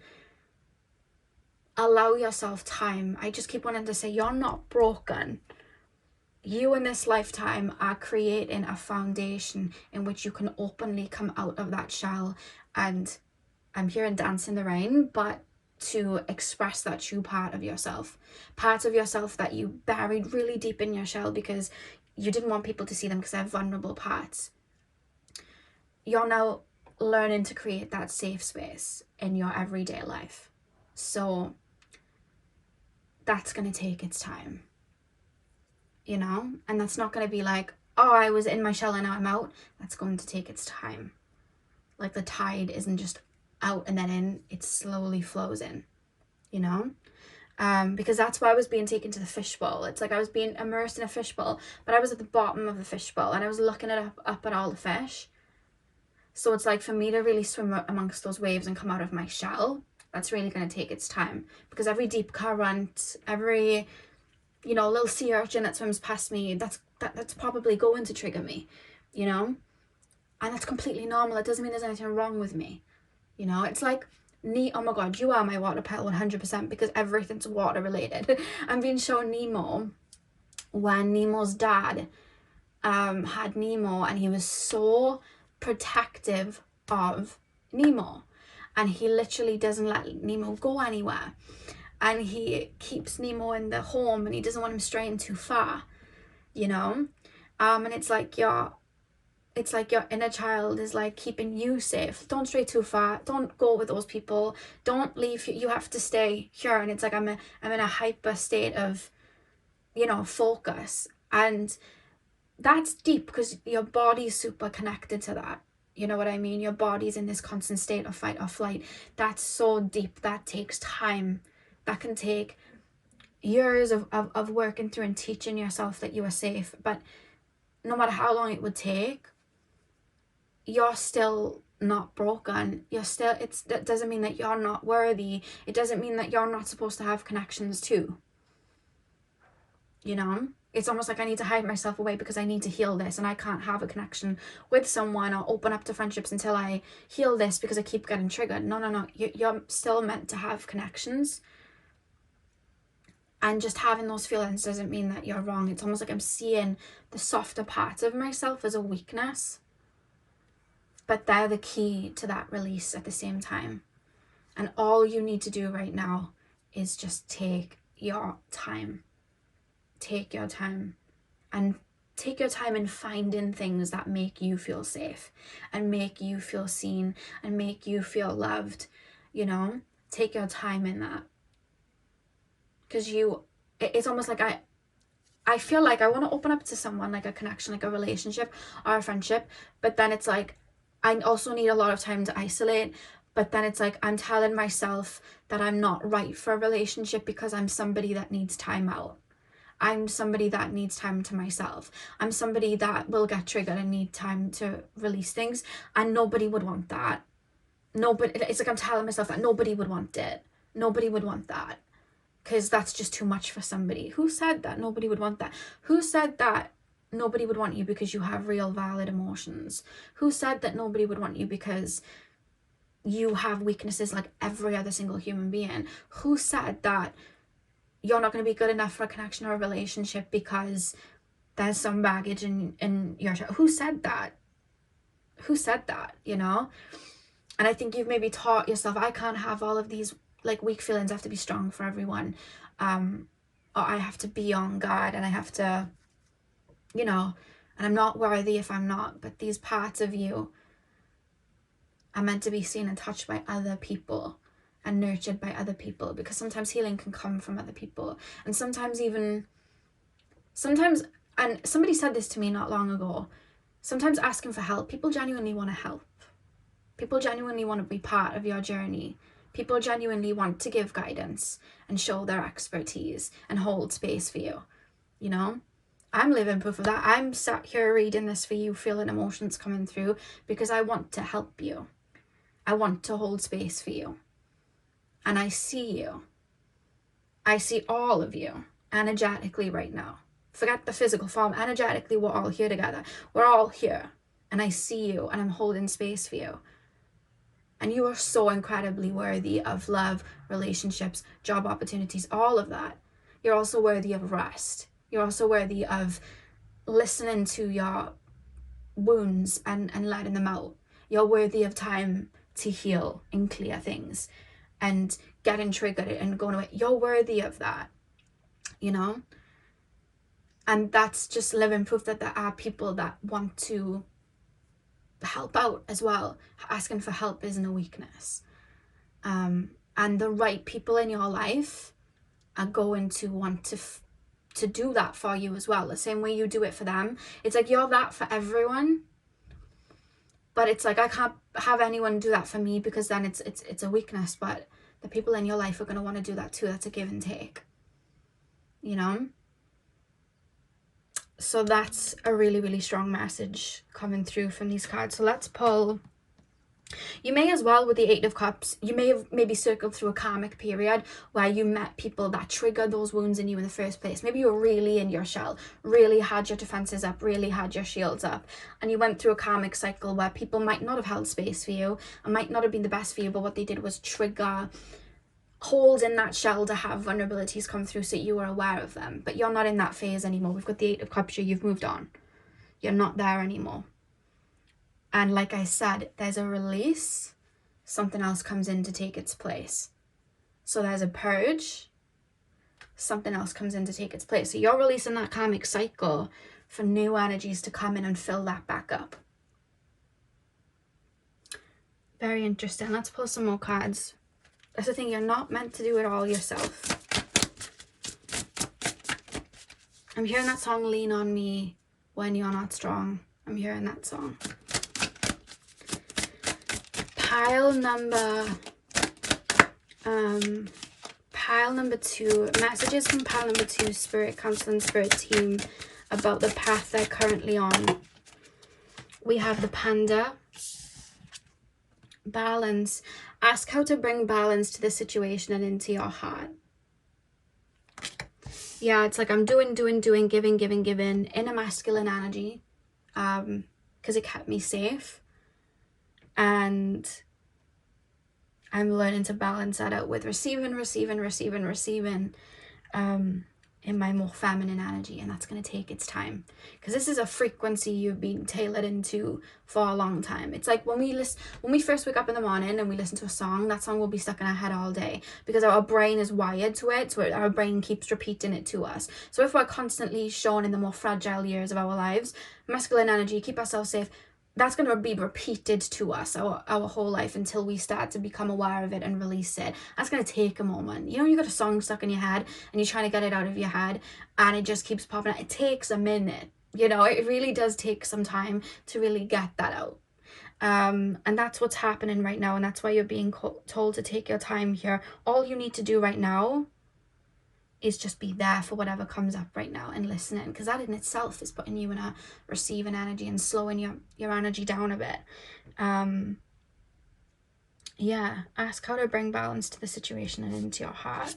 Allow yourself time. I just keep wanting to say, you're not broken. You in this lifetime are creating a foundation in which you can openly come out of that shell. And I'm here and dance in the rain, but to express that true part of yourself. Parts of yourself that you buried really deep in your shell because you didn't want people to see them because they're vulnerable parts. You're now learning to create that safe space in your everyday life. So that's going to take its time. You know, and that's not going to be like, oh, I was in my shell and now I'm out. That's going to take its time. Like the tide isn't just out and then in, it slowly flows in, you know, because that's why I was being taken to the fishbowl. It's like I was being immersed in a fishbowl, but I was at the bottom of the fishbowl and I was looking up at all the fish. So it's like for me to really swim amongst those waves and come out of my shell, that's really going to take its time, because every deep current, every, you know, little sea urchin that swims past me, that's probably going to trigger me, you know, and that's completely normal. It doesn't mean there's anything wrong with me. You know, it's like oh my god, you are my water petal 100%, because everything's water related. I'm being shown Nemo, when Nemo's dad had Nemo, and he was so protective of Nemo, and he literally doesn't let Nemo go anywhere, and he keeps Nemo in the home, and he doesn't want him straying too far, you know. And it's like your inner child is like keeping you safe. Don't stray too far, don't go with those people, don't leave, you have to stay here. And it's like I'm in a hyper state of, you know, focus, and that's deep because your body's super connected to that. You know what I mean? Your body's in this constant state of fight or flight. That's so deep. That takes time. That can take years of working through and teaching yourself that you are safe. But no matter how long it would take, you're still not broken. You're still, that doesn't mean that you're not worthy. It doesn't mean that you're not supposed to have connections too. You know? It's almost like I need to hide myself away because I need to heal this, and I can't have a connection with someone or open up to friendships until I heal this because I keep getting triggered. No. You're still meant to have connections. And just having those feelings doesn't mean that you're wrong. It's almost like I'm seeing the softer parts of myself as a weakness. But they're the key to that release at the same time. And all you need to do right now is just take your time. Take your time, and take your time in finding things that make you feel safe and make you feel seen and make you feel loved. You know, take your time in that, because it's almost like I feel like I want to open up to someone, like a connection, like a relationship or a friendship, but then it's like I also need a lot of time to isolate. But then it's like I'm telling myself that I'm not right for a relationship because I'm somebody that needs time out. I'm somebody that needs time to myself. I'm somebody that will get triggered and need time to release things. And nobody would want that. Nobody, it's like I'm telling myself that nobody would want it. Nobody would want that. Because that's just too much for somebody. Who said that nobody would want that? Who said that nobody would want you because you have real valid emotions? Who said that nobody would want you because you have weaknesses like every other single human being? Who said that you're not going to be good enough for a connection or a relationship because there's some baggage in your child? Who said that? Who said that, you know? And I think you've maybe taught yourself, I can't have all of these like weak feelings, I have to be strong for everyone. Or I have to be on guard, and I have to, you know, and I'm not worthy if I'm not. But these parts of you are meant to be seen and touched by other people and nurtured by other people, because sometimes healing can come from other people. And sometimes, and somebody said this to me not long ago, sometimes asking for help, people genuinely want to help. People genuinely want to be part of your journey. People genuinely want to give guidance and show their expertise and hold space for you, you know? I'm living proof of that. I'm sat here reading this for you, feeling emotions coming through, because I want to help you. I want to hold space for you. And I see you. I see all of you energetically right now. Forget the physical form. Energetically, we're all here together. We're all here. And I see you, and I'm holding space for you. And you are so incredibly worthy of love, relationships, job opportunities, all of that. You're also worthy of rest. You're also worthy of listening to your wounds and letting them out. You're worthy of time to heal and clear things and getting triggered and going away. You're worthy of that, you know? And that's just living proof that there are people that want to help out as well. Asking for help isn't a weakness. And the right people in your life are going to want to do that for you as well, the same way you do it for them. It's like you're that for everyone, but it's like I can't have anyone do that for me, because then it's a weakness. But the people in your life are going to want to do that too. That's a give and take, you know? So that's a really, really strong message coming through from these cards. So let's pull You may as well, with the Eight of Cups, you may have maybe circled through a karmic period where you met people that triggered those wounds in you in the first place. Maybe you were really in your shell, really had your defenses up, really had your shields up, and you went through a karmic cycle where people might not have held space for you and might not have been the best for you, but what they did was trigger holes in that shell to have vulnerabilities come through so you were aware of them. But you're not in that phase anymore. We've got the Eight of Cups here. You've moved on. You're not there anymore. And like I said, there's a release, something else comes in to take its place. So there's a purge, something else comes in to take its place. So you're releasing that karmic cycle for new energies to come in and fill that back up. Very interesting. Let's pull some more cards. That's the thing, you're not meant to do it all yourself. I'm hearing that song, Lean on Me When You're Not Strong. I'm hearing that song. Pile number 2, messages from pile number 2, Spirit Council and Spirit Team about the path they're currently on. We have the Panda, balance. Ask how to bring balance to the situation and into your heart. Yeah, it's like I'm doing, giving, in a masculine energy, because it kept me safe. And I'm learning to balance that out with receiving in my more feminine energy, and that's going to take its time, because this is a frequency you've been tailored into for a long time. It's like when we first wake up in the morning and we listen to a song, that song will be stuck in our head all day because our brain is wired to it, so our brain keeps repeating it to us. So if we're constantly shown in the more fragile years of our lives, masculine energy, keep ourselves safe, that's going to be repeated to us our whole life until we start to become aware of it and release it. That's going to take a moment. You know, you got a song stuck in your head and you're trying to get it out of your head and it just keeps popping out. It takes a minute. You know, it really does take some time to really get that out. And that's what's happening right now. And that's why you're being told to take your time here. All you need to do right now is just be there for whatever comes up right now and listening, because that in itself is putting you in a receiving energy and slowing your energy down a bit. Yeah, ask how to bring balance to the situation and into your heart.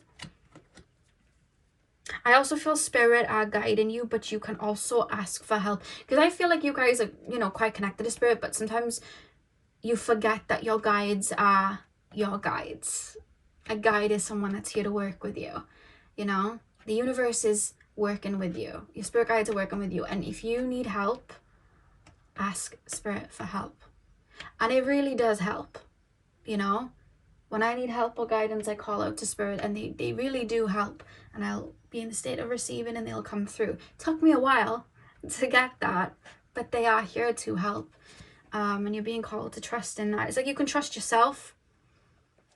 I also feel spirit are guiding you, but you can also ask for help, because I feel like you guys are, you know, quite connected to spirit, but sometimes you forget that your guides are your guides. A guide is someone that's here to work with you. You know, the universe is working with you. Your spirit guides are working with you. And if you need help, ask spirit for help. And it really does help. You know, when I need help or guidance, I call out to spirit, and they really do help. And I'll be in the state of receiving and they'll come through. It took me a while to get that, but they are here to help. And you're being called to trust in that. It's like you can trust yourself.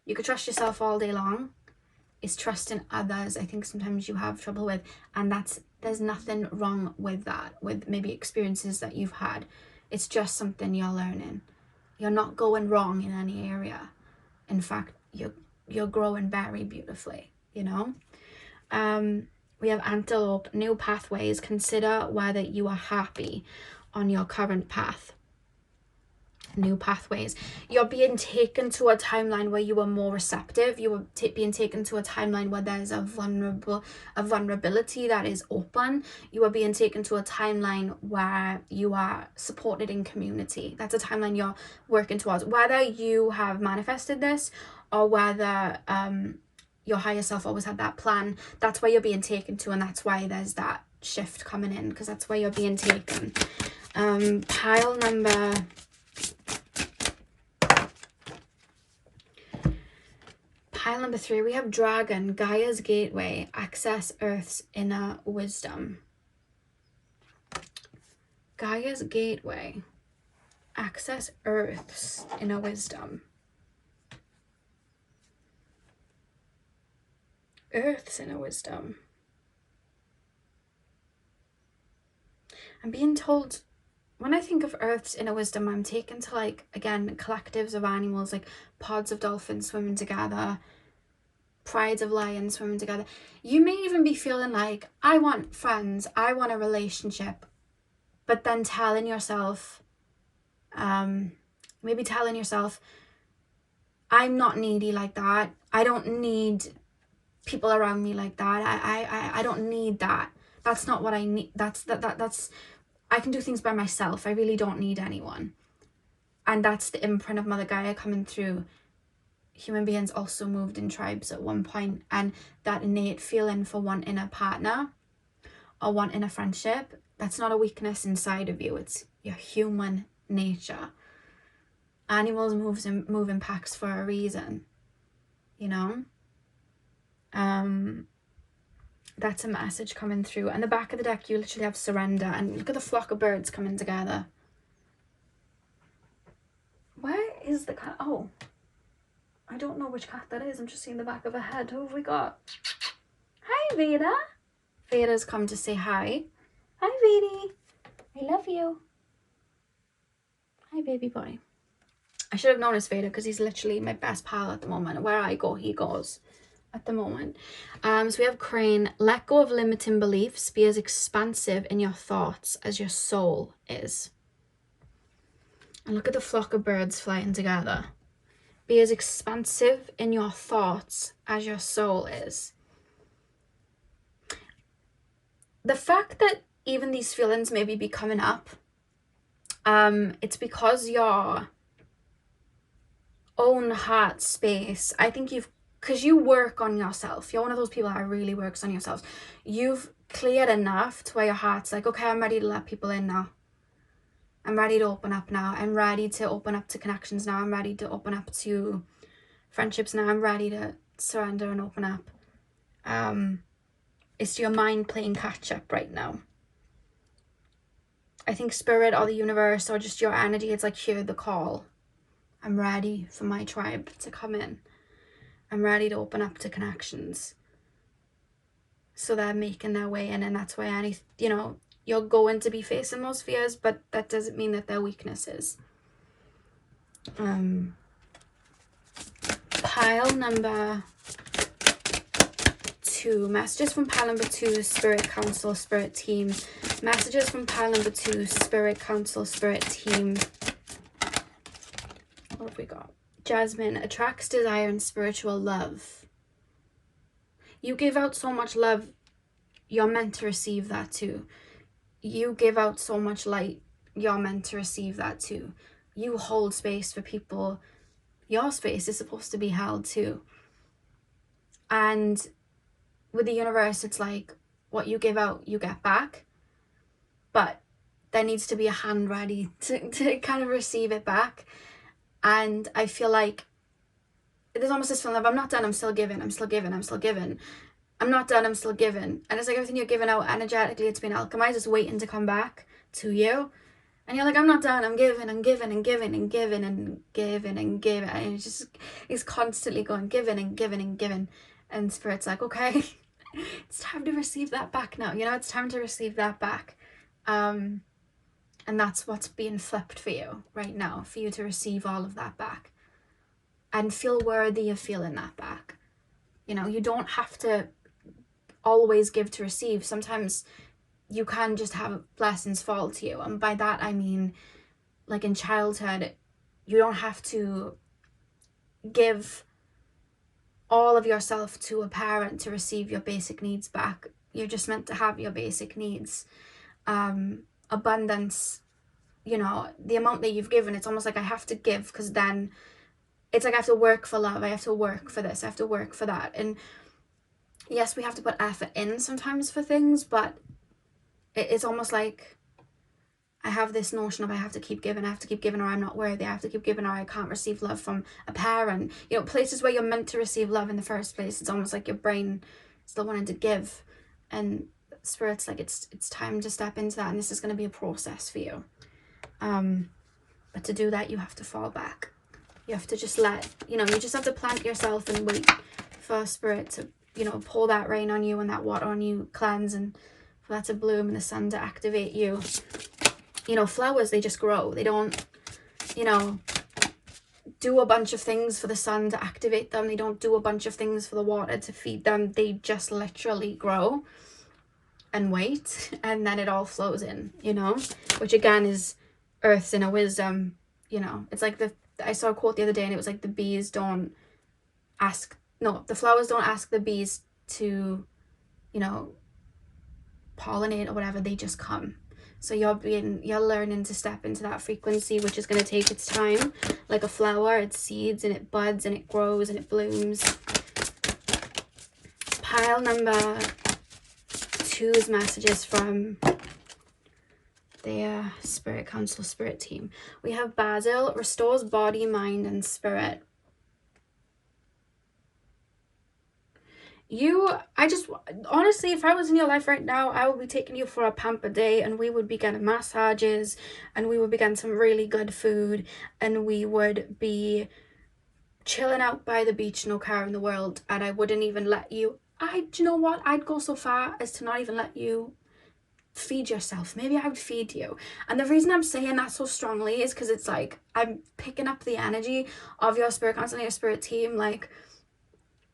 You can trust yourself all day long. Is trusting others, I think sometimes you have trouble with, and there's nothing wrong with that, with maybe experiences that you've had. It's just something you're learning. You're not going wrong in any area. In fact, you're growing very beautifully, you know. We have Antelope, new pathways. Consider whether you are happy on your current path. New pathways. You're being taken to a timeline where you are more receptive. You are being taken to a timeline where there's a vulnerability that is open. You are being taken to a timeline where you are supported in community. That's a timeline you're working towards, whether you have manifested this or whether your higher self always had that plan. That's where you're being taken to, and that's why there's that shift coming in, because that's where you're being taken. Pile number 3, we have Dragon, Gaia's Gateway, access Earth's inner wisdom. Gaia's Gateway, access Earth's inner wisdom. Earth's inner wisdom. I'm being told, when I think of Earth's inner wisdom, I'm taken to, like, again, collectives of animals, like pods of dolphins swimming together, prides of lions swimming together. You may even be feeling like, I want friends, I want a relationship, but then telling yourself, Maybe telling yourself, I'm not needy like that. I don't need people around me like that. I don't need that. That's not what I need. That's I can do things by myself. I really don't need anyone. And that's the imprint of Mother Gaia coming through. Human beings also moved in tribes at one point, and that innate feeling for wanting a partner or wanting a friendship, that's not a weakness inside of you. It's your human nature. Animals move in packs for a reason, you know. That's a message coming through. And the back of the deck, you literally have surrender, and look at the flock of birds coming together. Where is the cat? Oh, I don't know which cat that is. I'm just seeing the back of her head. Who have we got? Hi, Veda. Veda's come to say hi. Hi, Vedi. I love you. Hi, baby boy. I should have known it's Veda because he's literally my best pal at the moment. Where I go, he goes at the moment. So we have Crane. Let go of limiting beliefs. Be as expansive in your thoughts as your soul is. And look at the flock of birds flying together. Be as expansive in your thoughts as your soul is. The fact that even these feelings maybe be coming up, it's because your own heart space, I think because you work on yourself. You're one of those people that really works on yourself. You've cleared enough to where your heart's like, okay, I'm ready to let people in now. I'm ready to open up now. I'm ready to open up to connections now. I'm ready to open up to friendships now. I'm ready to surrender and open up. It's your mind playing catch up right now. I think spirit or the universe or just your energy, it's like, hear the call. I'm ready for my tribe to come in. I'm ready to open up to connections. So they're making their way in, and that's why you're going to be facing those fears, but that doesn't mean that they're weaknesses. Pile number 2. Messages from pile number 2, Spirit Council, Spirit Team. Messages from pile number 2, Spirit Council, Spirit Team. What have we got? Jasmine. Attracts desire and spiritual love. You give out so much love, you're meant to receive that too. You give out so much light, you're meant to receive that too. You hold space for people. Your space is supposed to be held too. And with the universe, it's like, what you give out, you get back. But there needs to be a hand ready to kind of receive it back. And I feel like there's almost this feeling of, I'm not done, I'm still giving, I'm still giving, I'm still giving. I'm not done, I'm still giving. And it's like everything you're giving out energetically, it's been alchemized, it's waiting to come back to you. And you're like, I'm not done, I'm giving and giving and giving and giving and giving and giving. And it's constantly going, giving and giving and giving. And Spirit's like, okay, it's time to receive that back now. You know, it's time to receive that back. And that's what's being flipped for you right now, for you to receive all of that back. And feel worthy of feeling that back. You know, you don't have to always give to receive. Sometimes you can just have blessings fall to you, and by that I mean, like in childhood, you don't have to give all of yourself to a parent to receive your basic needs back. You're just meant to have your basic needs. Abundance, you know, the amount that you've given, it's almost like I have to give, because then it's like I have to work for love, I have to work for this, I have to work for that. And yes, we have to put effort in sometimes for things, but it's almost like I have this notion of I have to keep giving, or I'm not worthy, I have to keep giving, or I can't receive love from a parent. You know, places where you're meant to receive love in the first place, it's almost like your brain still wanting to give. And Spirit's like, it's time to step into that, and this is going to be a process for you. But to do that, you have to fall back. You have to just you just have to plant yourself and wait for Spirit to, pour that rain on you and that water on you, cleanse, and for that to bloom and the sun to activate you. Flowers, they just grow. They don't, do a bunch of things for the sun to activate them. They don't do a bunch of things for the water to feed them. They just literally grow and wait, and then it all flows in, which again is Earth's inner wisdom, you know, it's like I saw a quote the other day and it was like the flowers don't ask the bees to, you know, pollinate or whatever, they just come. So you're learning to step into that frequency, which is going to take its time. Like a flower, it seeds and it buds and it grows and it blooms. Pile number 2's messages from their Spirit Council Spirit team. We have Basil, restores body, mind, and spirit. Honestly, if I was in your life right now, I would be taking you for a pamper day, and we would be getting massages, and we would be getting some really good food, and we would be chilling out by the beach, no care in the world, and I wouldn't even let you, do you know what, I'd go so far as to not even let you feed yourself. Maybe I would feed you. And the reason I'm saying that so strongly is because it's like, I'm picking up the energy of your spirit council and your spirit team, like,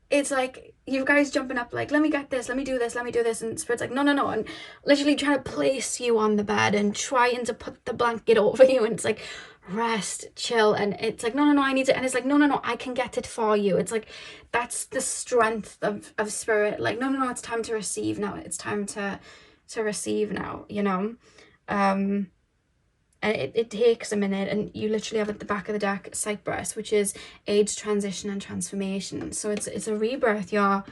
it's like you guys jumping up like, let me get this, let me do this, and Spirit's like, no, and literally trying to place you on the bed and trying to put the blanket over you, and it's like, rest, chill, and it's like, no, I need it, and it's like, no, I can get it for you. It's like, that's the strength of Spirit, like, no, it's time to receive now, it's time to receive now, you know. And it takes a minute, and you literally have at the back of the deck Cypress, which is age, transition, and transformation. So it's a rebirth you're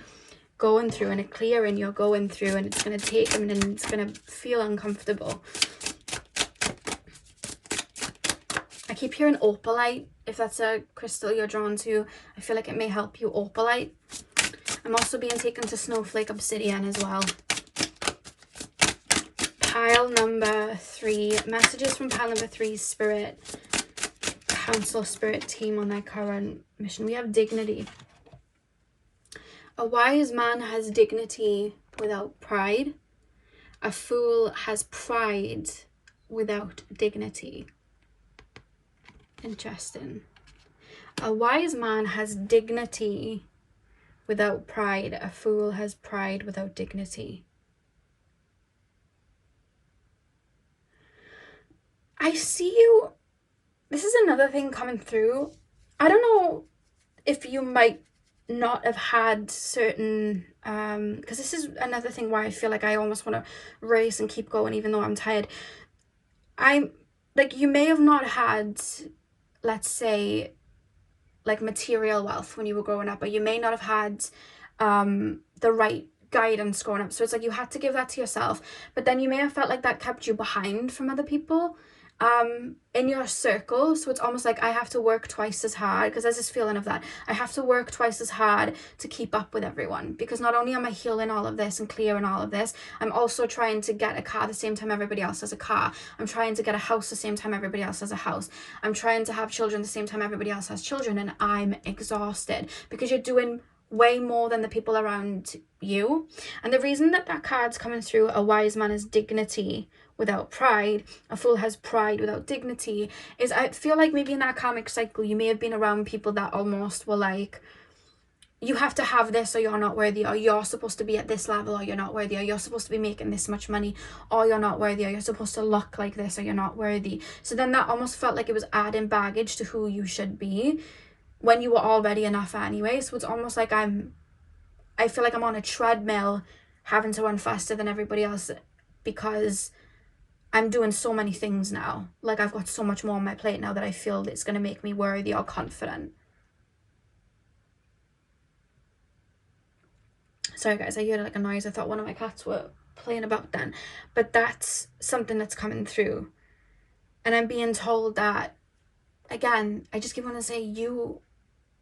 going through, and a clearing you're going through, and it's going to take a minute, and it's going to feel uncomfortable. I keep hearing opalite. If that's a crystal you're drawn to, I feel like it may help you. Opalite. I'm also being taken to snowflake obsidian as well. Pile number 3, messages from pile number 3's Spirit Council Spirit team on their current mission. We have dignity. A wise man has dignity without pride. A fool has pride without dignity. Interesting. A wise man has dignity without pride. A fool has pride without dignity. I see you. This is another thing coming through. I don't know if you might not have had certain, because this is another thing why I feel like I almost want to race and keep going even though I'm tired. I'm like, you may have not had, let's say, like material wealth when you were growing up, or you may not have had the right guidance growing up. So it's like you had to give that to yourself, but then you may have felt like that kept you behind from other people in your circle. So it's almost like I have to work twice as hard, because there's this feeling of that I have to work twice as hard to keep up with everyone, because not only am I healing all of this and clearing all of this, I'm also trying to get a car the same time everybody else has a car. I'm trying to get a house the same time everybody else has a house. I'm trying to have children the same time everybody else has children, and I'm exhausted because you're doing way more than the people around you. And the reason that card's coming through, a wise man has dignity without pride, a fool has pride without dignity, is I feel like maybe in that karmic cycle you may have been around people that almost were like, you have to have this or you're not worthy, or you're supposed to be at this level or you're not worthy, or you're supposed to be making this much money or you're not worthy, or you're supposed to look like this or you're not worthy. So then that almost felt like it was adding baggage to who you should be when you were already enough anyway. So it's almost like I feel like I'm on a treadmill having to run faster than everybody else because I'm doing so many things now. Like, I've got so much more on my plate now that I feel it's going to make me worthy or confident. Sorry guys, I heard like a noise. I thought one of my cats were playing about then. But that's something that's coming through. And I'm being told that, again, I just keep wanting to say, you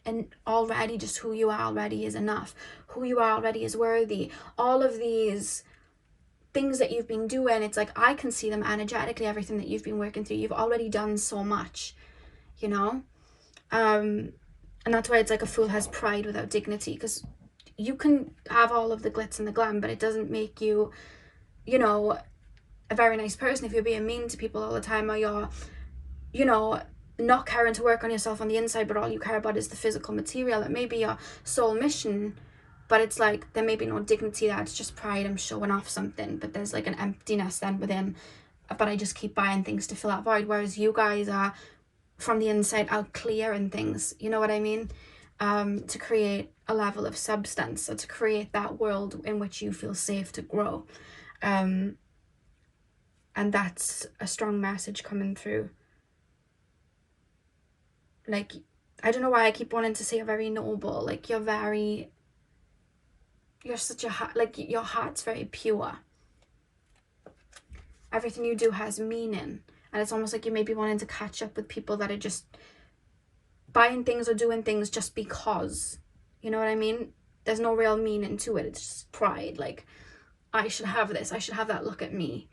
and already just who you are already is enough. Who you are already is worthy. All of these things that you've been doing, it's like I can see them energetically, everything that you've been working through. You've already done so much, you know. And that's why it's like a fool has pride without dignity, because you can have all of the glitz and the glam, but it doesn't make you, you know, a very nice person if you're being mean to people all the time, or you're, you know, not caring to work on yourself on the inside, but all you care about is the physical material. It may be your soul mission, but it's like there may be no dignity there. It's just pride. I'm showing off something, but there's like an emptiness then within, but I just keep buying things to fill that void. Whereas you guys are from the inside out clear and things, you know what I mean? To create a level of substance, or to create that world in which you feel safe to grow. And that's a strong message coming through. Like, I don't know why I keep wanting to say you're very noble. Like, you're such a, like, your heart's very pure. Everything you do has meaning. And it's almost like you may be wanting to catch up with people that are just buying things or doing things just because. You know what I mean? There's no real meaning to it. It's just pride. Like, I should have this. I should have that. Look at me.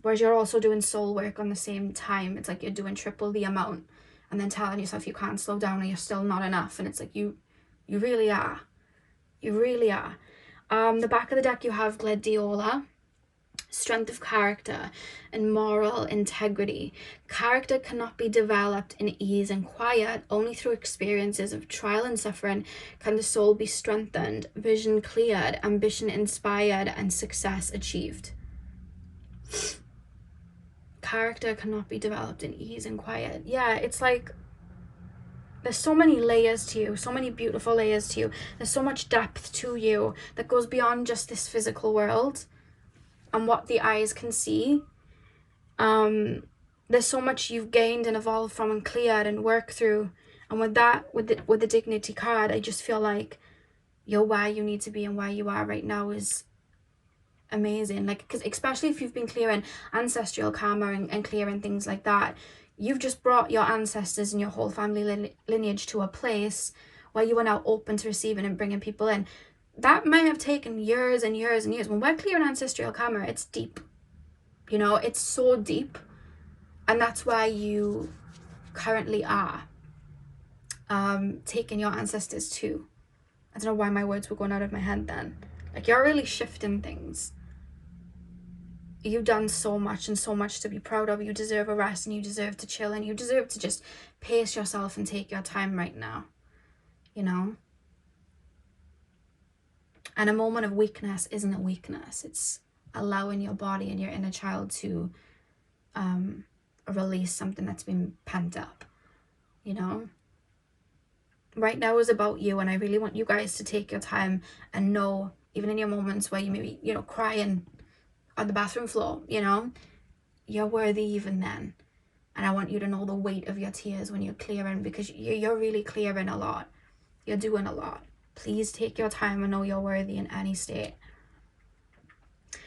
Whereas you're also doing soul work on the same time. It's like you're doing triple the amount and then telling yourself you can't slow down and you're still not enough. And it's like you really are. You really are. The back of the deck you have Gladiola, strength of character and moral integrity. Character cannot be developed in ease and quiet. Only through experiences of trial and suffering can the soul be strengthened, vision cleared, ambition inspired, and success achieved. Character cannot be developed in ease and quiet. Yeah, it's like there's so many layers to you, so many beautiful layers to you. There's so much depth to you that goes beyond just this physical world and what the eyes can see. There's so much you've gained and evolved from and cleared and worked through. And with that, with the dignity card, I just feel like you're where you need to be, and where you are right now is amazing. Like, because especially if you've been clearing ancestral karma and clearing things like that, you've just brought your ancestors and your whole family lineage to a place where you are now open to receiving and bringing people in. That might have taken years and years and years. When we're clearing ancestral karma, it's deep. You know, it's so deep. And that's where you currently are. Taking your ancestors to. I don't know why my words were going out of my head then. Like, you're really shifting things. You've done so much, and so much to be proud of. You deserve a rest, and you deserve to chill, and you deserve to just pace yourself and take your time right now. You know? And a moment of weakness isn't a weakness. It's allowing your body and your inner child to release something that's been pent up. You know? Right now is about you, and I really want you guys to take your time and know, even in your moments where you may be, you know, crying on the bathroom floor, you know, you're worthy even then. And I want you to know the weight of your tears when you're clearing, because you're really clearing a lot. You're doing a lot. Please take your time and know you're worthy in any state.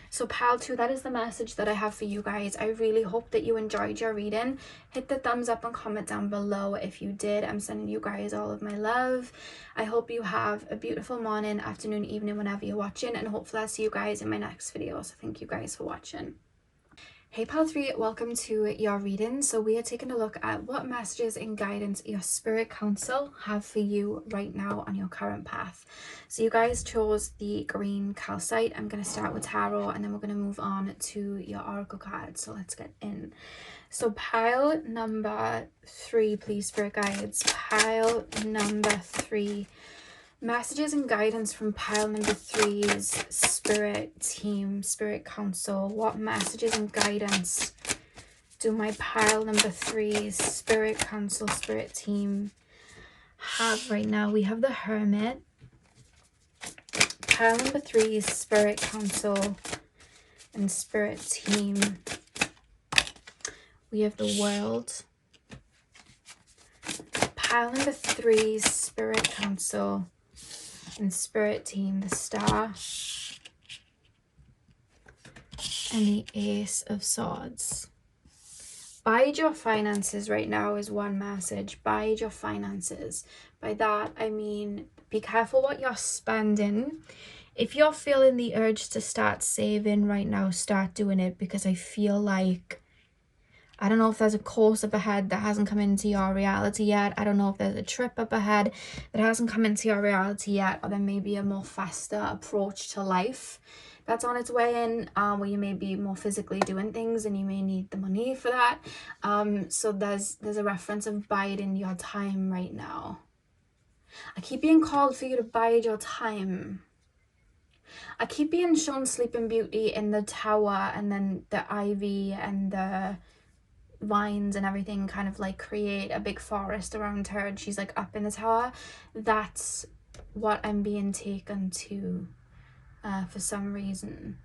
So pile 2, that is the message that I have for you guys. I really hope that you enjoyed your reading. Hit the thumbs up and comment down below if you did. I'm sending you guys all of my love. I hope you have a beautiful morning, afternoon, evening, whenever you're watching, and hopefully I'll see you guys in my next video. So thank you guys for watching. Hey pile 3, welcome to your reading. So we are taking a look at what messages and guidance your spirit council have for you right now on your current path. So you guys chose the green calcite. I'm going to start with tarot, and then we're going to move on to your oracle cards. So let's get in. So pile number 3, please, spirit guides. Pile number 3. Messages and guidance from pile number 3's spirit team, spirit council. What messages and guidance do my pile number 3's spirit council, spirit team have right now? We have the Hermit. Pile number 3's spirit council and spirit team. We have the World. Pile number 3's spirit council and spirit team, the Star, and the Ace of Swords. Bide your finances right now is one message. Bide your finances. By that I mean be careful what you're spending. If you're feeling the urge to start saving right now, start doing it, because I feel like, I don't know if there's a course up ahead that hasn't come into your reality yet. I don't know if there's a trip up ahead that hasn't come into your reality yet. Or there may be a more faster approach to life that's on its way in, where you may be more physically doing things and you may need the money for that. So there's a reference of biding your time right now. I keep being called for you to bide your time. I keep being shown Sleeping Beauty in the tower, and then the ivy and the vines and everything kind of like create a big forest around her, and she's like up in the tower. That's what I'm being taken to for some reason.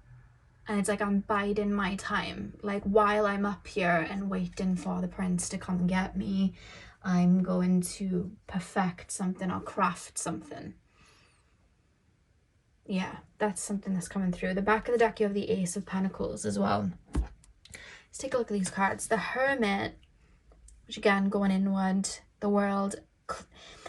And it's like I'm biding my time, like while I'm up here and waiting for the prince to come get me, I'm going to perfect something or craft something. Yeah, that's something that's coming through. The back of the deck, you have the Ace of Pentacles as well. Let's take a look at these cards. The Hermit, which again, going inward, the World.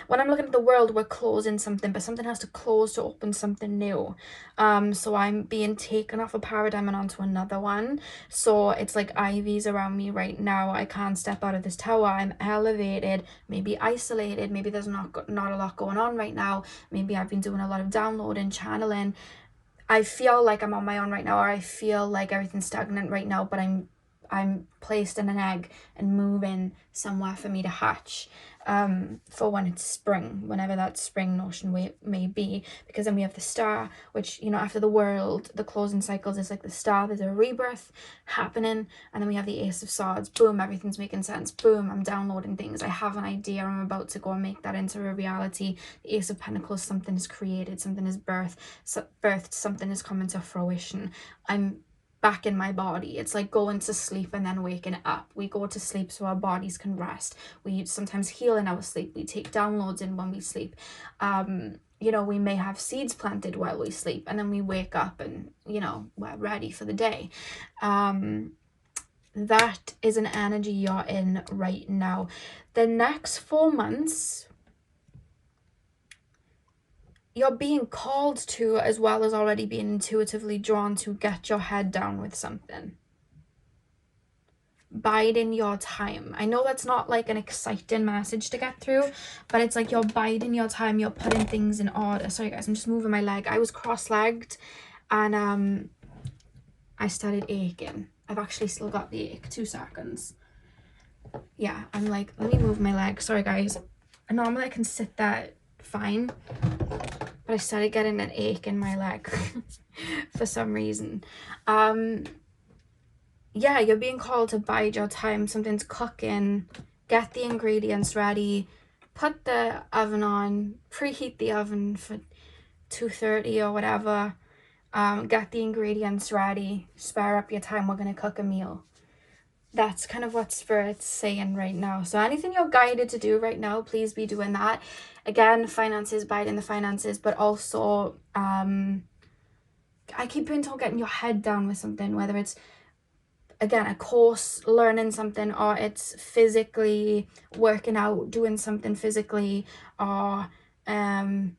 When I'm looking at the World, we're closing something, but something has to close to open something new. So I'm being taken off a paradigm and onto another one. So it's like ivies around me right now. I can't step out of this tower. I'm elevated, maybe isolated. Maybe there's not a lot going on right now. Maybe I've been doing a lot of downloading, channeling. I feel like I'm on my own right now, or I feel like everything's stagnant right now, but I'm placed in an egg and moving somewhere for me to hatch, for when it's spring, whenever that spring notion may be. Because then we have the Star, which, you know, after the World, the closing cycles is like the Star, there's a rebirth happening. And then we have the Ace of Swords. Boom, everything's making sense. Boom, I'm downloading things. I have an idea. I'm about to go and make that into a reality. The Ace of Pentacles, something is created, something is birthed, something is coming to fruition. I'm back in my body. It's like going to sleep and then waking up. We go to sleep so our bodies can rest. We sometimes heal in our sleep. We take downloads in when we sleep. You know, we may have seeds planted while we sleep, and then we wake up and, you know, we're ready for the day. That is an energy you're in right now. The next 4 months, you're being called to, as well as already being intuitively drawn to, get your head down with something. Biding your time. I know that's not like an exciting message to get through, but it's like you're biding your time, you're putting things in order. Sorry guys, I'm just moving my leg. I was cross-legged and I started aching. I've actually still got the ache. 2 seconds. Yeah, I'm like, let me move my leg. Sorry guys. Normally I can sit there fine, but I started getting an ache in my leg for some reason. Yeah, you're being called to bide your time. Something's cooking. Get the ingredients ready. Put the oven on. Preheat the oven for 230 or whatever. Get the ingredients ready. Spare up your time. We're going to cook a meal. That's kind of what Spirit's saying right now. So anything you're guided to do right now, please be doing that. Again, finances, biding the finances, but also I keep being told getting your head down with something, whether it's, again, a course, learning something, or it's physically working out, doing something physically, or again,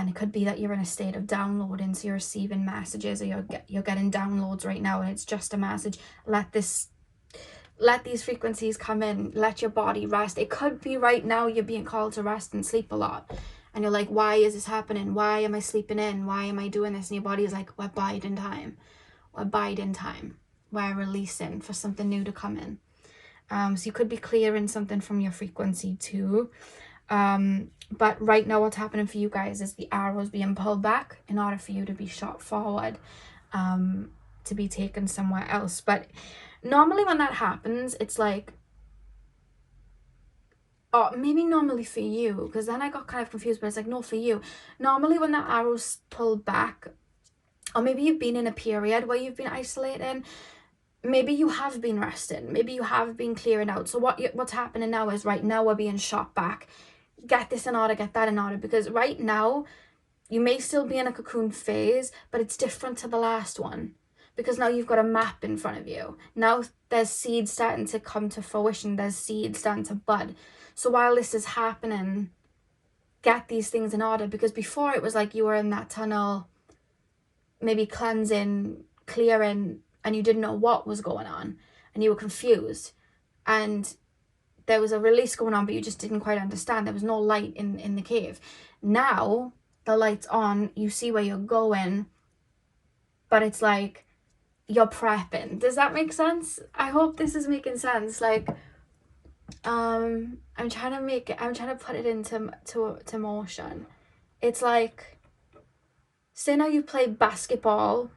it could be that you're in a state of downloading, so you're receiving messages, or you're getting downloads right now and it's just a message. Let these frequencies come in. Let your body rest. It could be right now you're being called to rest and sleep a lot, and you're like, why is this happening? Why am I sleeping in? Why am I doing this? And your body's like, we're biding time. We're biding time. We're releasing for something new to come in. So you could be clearing something from your frequency too. But right now what's happening for you guys is the arrows being pulled back in order for you to be shot forward, to be taken somewhere else. But normally when that happens, it's like, or maybe normally for you, because then I got kind of confused, but it's like, no, for you. Normally when that arrow's pulled back, or maybe you've been in a period where you've been isolating, maybe you have been resting, maybe you have been clearing out. So what's happening now is, right now we're being shot back. Get this in order, get that in order, because right now you may still be in a cocoon phase, but it's different to the last one, because now you've got a map in front of you. Now there's seeds starting to come to fruition, there's seeds starting to bud. So while this is happening, get these things in order, because before it was like you were in that tunnel, maybe cleansing, clearing, and you didn't know what was going on, and you were confused, and there was a release going on, but you just didn't quite understand. There was no light in the cave. Now the light's on, you see where you're going, but it's like you're prepping. Does that make sense? I hope this is making sense. Like, I'm trying to put it into motion. It's like, say now you play basketball,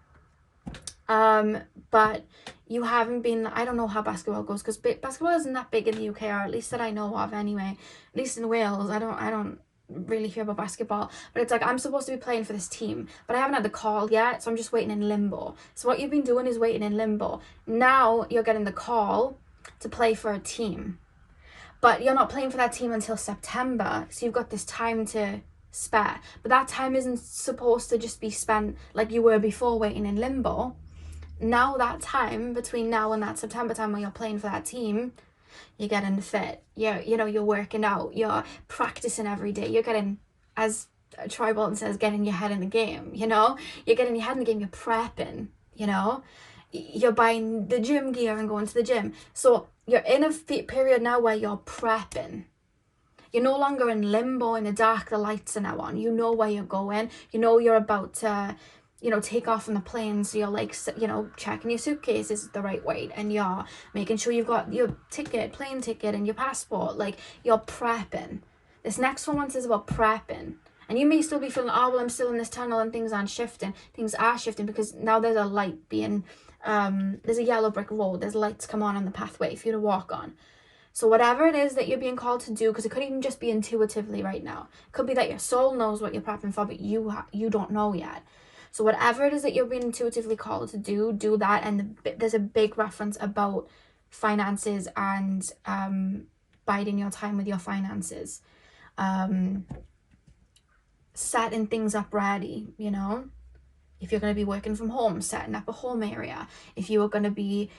but you haven't been, I don't know how basketball goes, because basketball isn't that big in the UK, or at least that I know of anyway. At least in Wales, I don't really hear about basketball. But it's like, I'm supposed to be playing for this team, but I haven't had the call yet, so I'm just waiting in limbo. So what you've been doing is waiting in limbo. Now you're getting the call to play for a team, but you're not playing for that team until September, so you've got this time to spare. But that time isn't supposed to just be spent like you were before, waiting in limbo. Now that time between now and that September time when you're playing for that team, you're getting fit, you're working out, you're practicing every day, you're getting, as Troy Bolton says, getting your head in the game, you're getting your head in the game, you're prepping, you're buying the gym gear and going to the gym. So you're in a period now where you're prepping. You're no longer in limbo in the dark. The lights are now on. You know where you're going. You're about to, take off on the plane. So you're like, checking your suitcase is the right weight, and you're making sure you've got your plane ticket and your passport. Like, you're prepping. This next 4 months is about prepping. And you may still be feeling, oh, well, I'm still in this tunnel and things aren't shifting. Things are shifting because now there's a light being, there's a yellow brick road. There's lights come on the pathway for you to walk on. So whatever it is that you're being called to do, because it could even just be intuitively right now. It could be that your soul knows what you're prepping for, but you don't know yet. So whatever it is that you're being intuitively called to do that. And there's a big reference about finances and biding your time with your finances. Setting things up ready, If you're going to be working from home, setting up a home area. If you are going to be,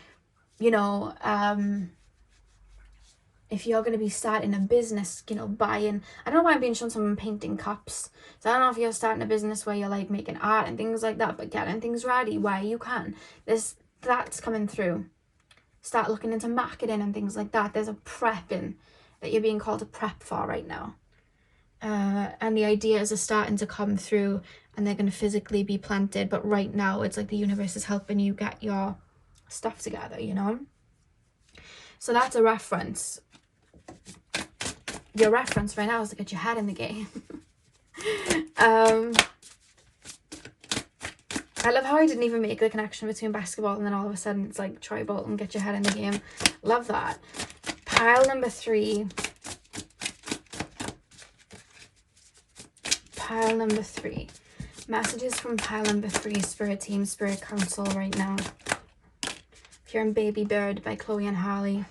if you're going to be starting a business, buying, I don't know why I'm being shown someone painting cups. So I don't know if you're starting a business where you're like making art and things like that, but getting things ready where you can. That's coming through. Start looking into marketing and things like that. There's a prepping that you're being called to prep for right now. And the ideas are starting to come through, and they're going to physically be planted. But right now, it's like the universe is helping you get your stuff together, So that's a reference. Your reference right now is to get your head in the game. I love how I didn't even make the connection between basketball and then all of a sudden it's like Troy Bolton, get your head in the game. Love that. Pile number 3. Pile number 3. Messages from pile number 3, Spirit Team, Spirit Council right now. If you're in Baby Bird by Chloe and Harley.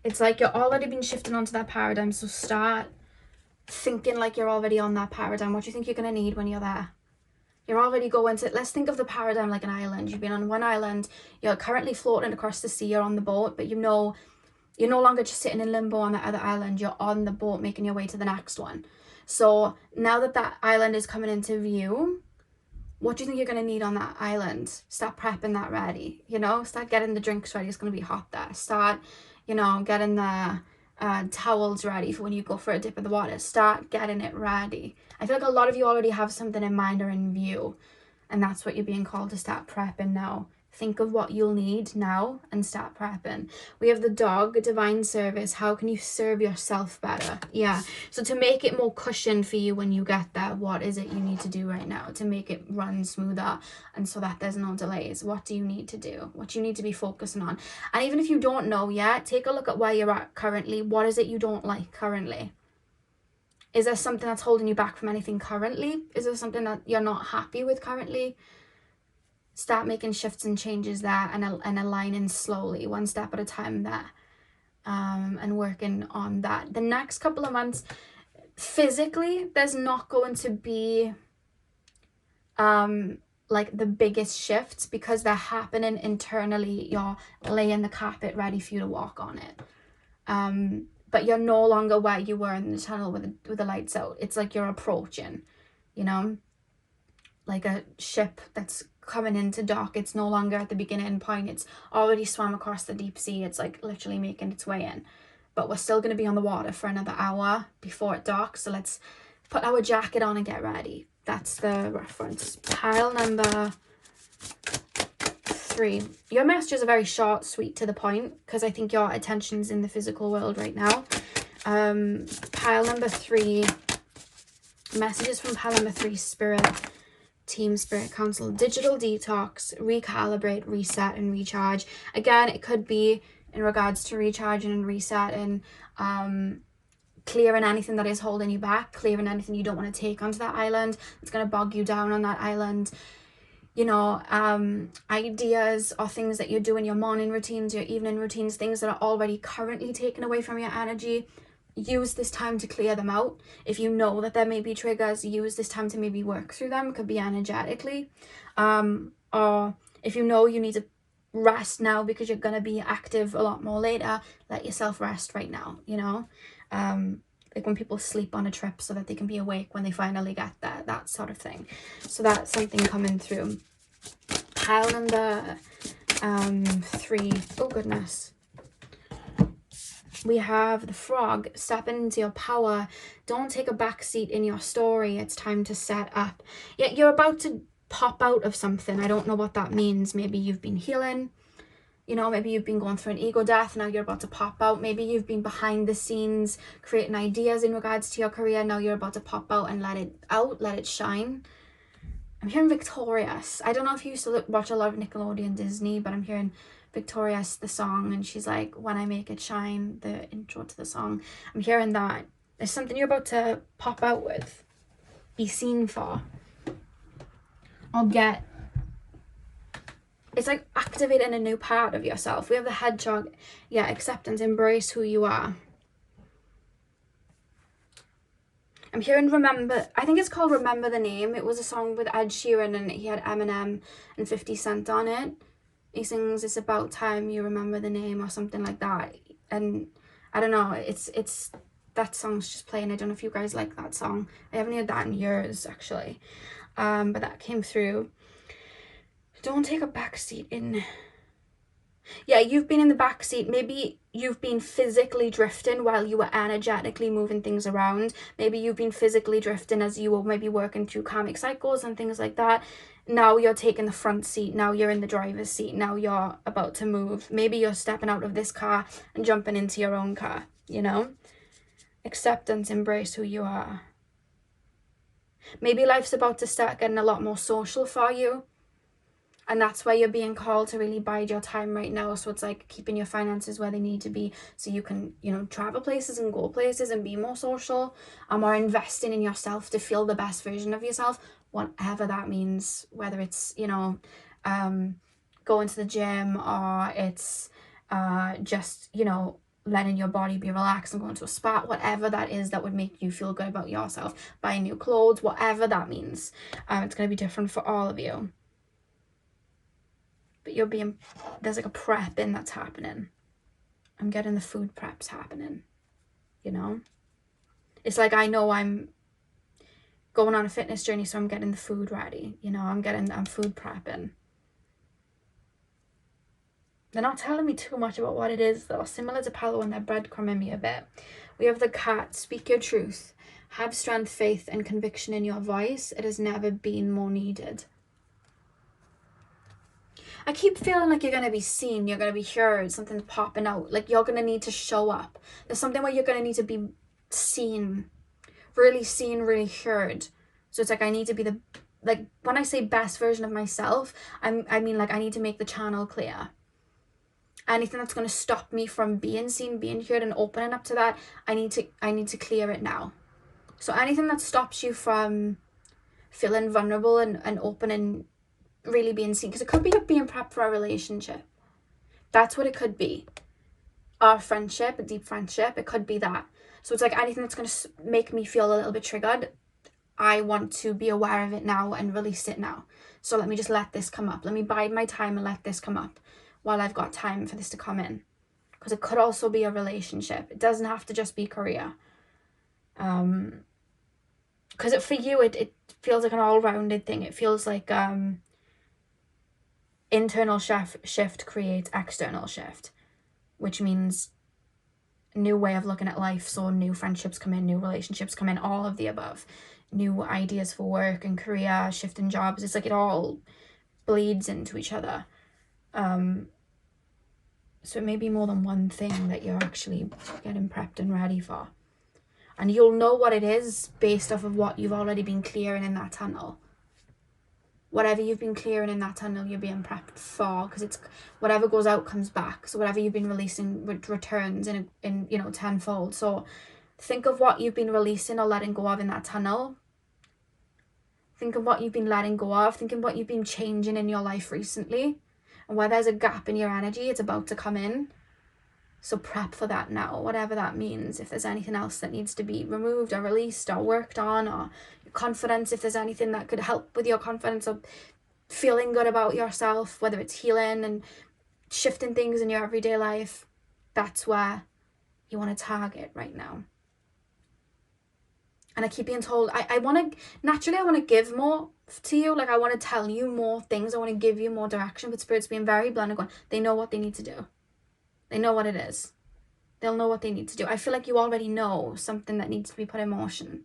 It's like you're already been shifting onto that paradigm, so start thinking like you're already on that paradigm. What do you think you're going to need when you're there? You're already going to, let's think of the paradigm like an island. You've been on one island, you're currently floating across the sea, you're on the boat, but you're no longer just sitting in limbo on the other island, you're on the boat making your way to the next one. So now that island is coming into view, what do you think you're going to need on that island? Start prepping that ready, start getting the drinks ready. It's going to be hot there. Start, getting the towels ready for when you go for a dip in the water. Start getting it ready. I feel like a lot of you already have something in mind or in view, and that's what you're being called to start prepping now. Think of what you'll need now and start prepping. We have the dog, divine service. How can you serve yourself better? Yeah. So to make it more cushioned for you when you get there, what is it you need to do right now to make it run smoother and so that there's no delays? What do you need to do? What you need to be focusing on? And even if you don't know yet, take a look at where you're at currently. What is it you don't like currently? Is there something that's holding you back from anything currently? Is there something that you're not happy with currently? Start making shifts and changes there and aligning slowly, one step at a time there, and working on that. The next couple of months, physically, there's not going to be like the biggest shifts because they're happening internally. You're laying the carpet ready for you to walk on it. But you're no longer where you were in the tunnel with the lights out. It's like you're approaching, like a ship that's coming into dock. It's no longer at the beginning point. It's already swam across the deep sea. It's like literally making its way in. But we're still going to be on the water for another hour before it docks. So let's put our jacket on and get ready. That's the reference. Pile number 3. Your messages are very short, sweet, to the point, because I think your attention's in the physical world right now. Pile number 3. Messages from pile number 3, Spirit Team Spirit Council, digital detox, recalibrate, reset, and recharge. Again, it could be in regards to recharging and resetting, clearing anything that is holding you back, clearing anything you don't want to take onto that island that's going to bog you down on that island. You know, ideas or things that you do in your morning routines, your evening routines, things that are already currently taken away from your energy. Use this time to clear them out. If you know that there may be triggers, use this time to maybe work through them. It could be energetically, or if you know you need to rest now because you're going to be active a lot more later, let yourself rest right now, you know. Like when people sleep on a trip so that they can be awake when they finally get there, that sort of thing. So that's something coming through. Pile number 3. Oh goodness. We have the Frog. Stepping into your power. Don't take a back seat in your story. It's time to set up. Yeah, you're about to pop out of something. I don't know what that means. Maybe you've been healing. You know, maybe you've been going through an ego death. Now you're about to pop out. Maybe you've been behind the scenes creating ideas in regards to your career. Now you're about to pop out and let it out. Let it shine. I'm hearing victorious. I don't know if you used to watch a lot of Nickelodeon Disney, but I'm hearing victorious, the song, and she's like, when I make it shine, the intro to the song. I'm hearing that. There's something you're about to pop out with, be seen for, or get. It's like activating a new part of yourself. We have the Hedgehog. Yeah, acceptance, embrace who you are. I'm hearing Remember. I think it's called Remember the Name. It was a song with Ed Sheeran and he had Eminem and 50 Cent on it. He sings, it's about time you remember the name or something like that. And I don't know, it's that song's just playing. I don't know if you guys like that song. I haven't heard that in years actually. But that came through. Don't take a backseat in. Yeah, you've been in the backseat. Maybe you've been physically drifting while you were energetically moving things around. Maybe you've been physically drifting as you were maybe working through karmic cycles and things like that. Now you're taking the front seat. Now you're in the driver's seat. Now you're about to move. Maybe you're stepping out of this car and jumping into your own car, you know? Acceptance, embrace who you are. Maybe life's about to start getting a lot more social for you. And that's why you're being called to really bide your time right now. So it's like keeping your finances where they need to be so you can, you know, travel places and go places and be more social, or investing in yourself to feel the best version of yourself, whatever that means, whether it's, you know, going to the gym, or it's just, you know, letting your body be relaxed and going to a spa, whatever that is that would make you feel good about yourself, buying new clothes, whatever that means. It's going to be different for all of you. But there's like a prepping that's happening. I'm getting the food preps happening, you know? It's like, I know I'm going on a fitness journey, so I'm getting the food ready, you know? I'm food prepping. They're not telling me too much about what it is though. Similar to Palo, and they're breadcrumbing me a bit. We have the Cat. Speak your truth. Have strength, faith, and conviction in your voice. It has never been more needed. I keep feeling like you're going to be seen, you're going to be heard, something's popping out, like you're going to need to show up. There's something where you're going to need to be seen, really heard. So it's like, I need to be the, like, when I say best version of myself, I mean like I need to make the channel clear. Anything that's going to stop me from being seen, being heard, and opening up to that, I need to clear it now. So anything that stops you from feeling vulnerable and open and really being seen, because it could be being prepped for a relationship. That's what it could be. Or a friendship, a deep friendship. It could be that. So it's like anything that's going to make me feel a little bit triggered, I want to be aware of it now and release it now. So let me just let this come up. Let me bide my time and let this come up while I've got time for this to come in. Because it could also be a relationship. It doesn't have to just be career. Because for you, it feels like an all-rounded thing. It feels like internal shift creates external shift, which means new way of looking at life. So new friendships come in, new relationships come in, all of the above, new ideas for work and career, shifting jobs. It's like it all bleeds into each other. So it may be more than one thing that you're actually getting prepped and ready for, and you'll know what it is based off of what you've already been clearing in that tunnel. whatever you've been clearing in that tunnel, you're being prepped for, because it's whatever goes out comes back. So whatever you've been releasing returns in you know, tenfold. So think of what you've been releasing or letting go of in that tunnel. Think of what you've been letting go of. Think of what you've been changing in your life recently. And where there's a gap in your energy, it's about to come in. So prep for that now, whatever that means. If there's anything else that needs to be removed or released or worked on, or your confidence, if there's anything that could help with your confidence or feeling good about yourself, whether it's healing and shifting things in your everyday life, that's where you want to target right now. And I keep being told, I want to give more to you. Like, I want to tell you more things. I want to give you more direction. But Spirit's being very blunt and going, they know what they need to do. They know what it is. They'll know what they need to do. I feel like you already know something that needs to be put in motion.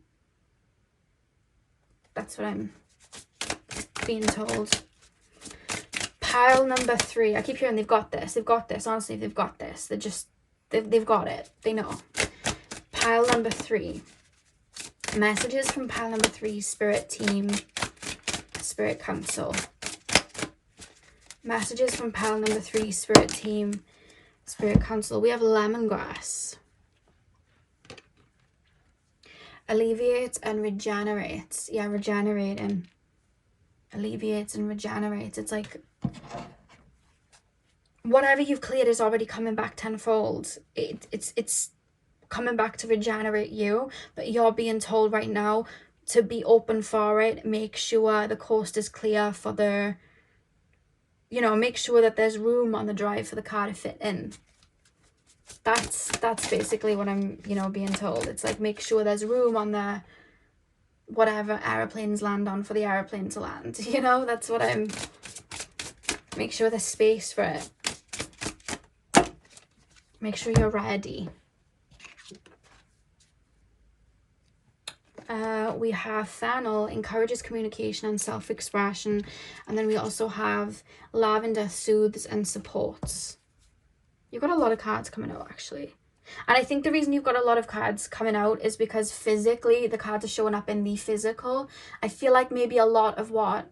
That's what I'm being told. Pile number 3. I keep hearing they've got this. They've got this. Honestly, they've got this. They've got it. They know. Pile number 3. Messages from pile number 3, Spirit Team, Spirit Council. Messages from pile number 3, Spirit Team, Spirit Council. We have lemongrass. Alleviates and regenerates. Yeah, regenerating. Alleviates and regenerates. It's like whatever you've cleared is already coming back tenfold. It's coming back to regenerate you, but you're being told right now to be open for it. Make sure the coast is clear for the, you know, make sure that there's room on the drive for the car to fit in. That's basically what I'm, you know, being told. It's like, make sure there's room on the whatever airplanes land on for the airplane to land, you know. That's what I'm, make sure there's space for it. Make sure you're ready. We have Fennel, encourages communication and self-expression. And then we also have Lavender, soothes and supports. You've got a lot of cards coming out, actually. And I think the reason you've got a lot of cards coming out is because physically the cards are showing up in the physical. I feel like maybe a lot of what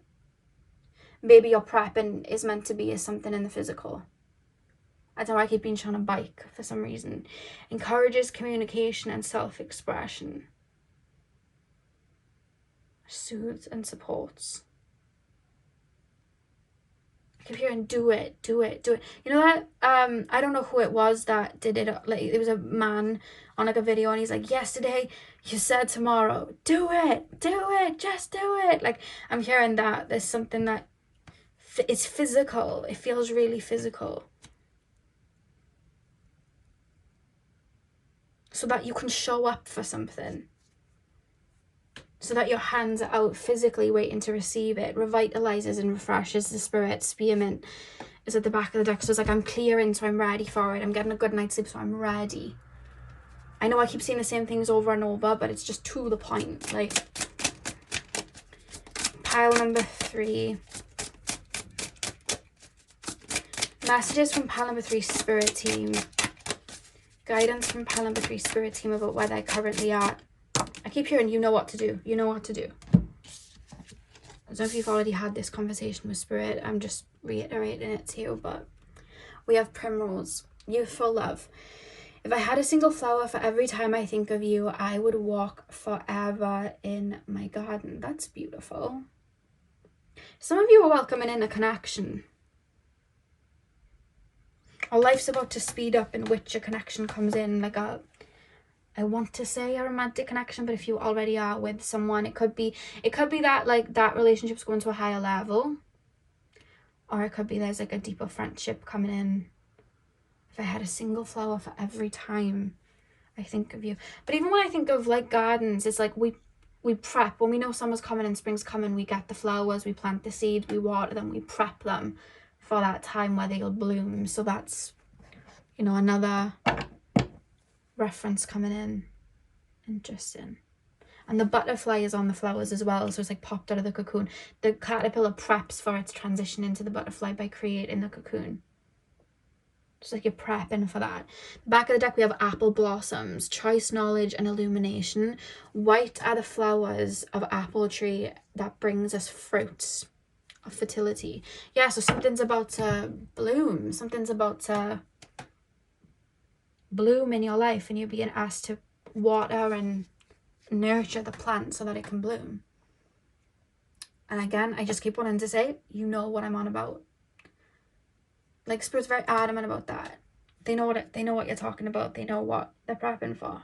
maybe you're prepping is meant to be is something in the physical. I don't know, I keep being shown a bike for some reason. Encourages communication and self-expression. Soothes and supports. I keep hearing do it, do it, do it. You know that I don't know who it was that did it. Like, it was a man on like a video, and he's like, yesterday you said tomorrow. Do it, just do it. Like, I'm hearing that there's something that it's physical. It feels really physical, so that you can show up for something. So that your hands are out physically waiting to receive it. Revitalizes and refreshes the spirit. Spearmint is at the back of the deck. So it's like, I'm clearing, so I'm ready for it. I'm getting a good night's sleep, so I'm ready. I know I keep saying the same things over and over, but it's just to the point. Like, pile number 3. Messages from pile number 3, Spirit Team. Guidance from pile number 3, Spirit Team, about where they're currently at. I keep hearing, you know what to do. You know what to do. I don't know if you've already had this conversation with Spirit. I'm just reiterating it to you. But we have Primrose. Youthful love. If I had a single flower for every time I think of you, I would walk forever in my garden. That's beautiful. Some of you are welcoming in a connection. Or life's about to speed up in which a connection comes in. Like I want to say a romantic connection, but if you already are with someone, it could be that like that relationship's going to a higher level, or it could be there's like a deeper friendship coming in. If I had a single flower for every time I think of you. But even when I think of like gardens, it's like we prep. When we know summer's coming and spring's coming, we get the flowers, we plant the seeds, we water them, we prep them for that time where they'll bloom. So that's, you know, another reference coming in. Interesting. And the butterfly is on the flowers as well, so it's like popped out of the cocoon. The caterpillar preps for its transition into the butterfly by creating the cocoon. Just like you're prepping for that. Back of the deck we have apple blossoms, choice, knowledge and illumination. White are the flowers of apple tree that brings us fruits. of fertility. Yeah, so something's about to bloom. Something's about to bloom in your life, and you're being asked to water and nurture the plant so that it can bloom. And again, I just keep wanting to say, you know what I'm on about. Like, Spirit's very adamant about that. They know what you're talking about. They know what they're prepping for.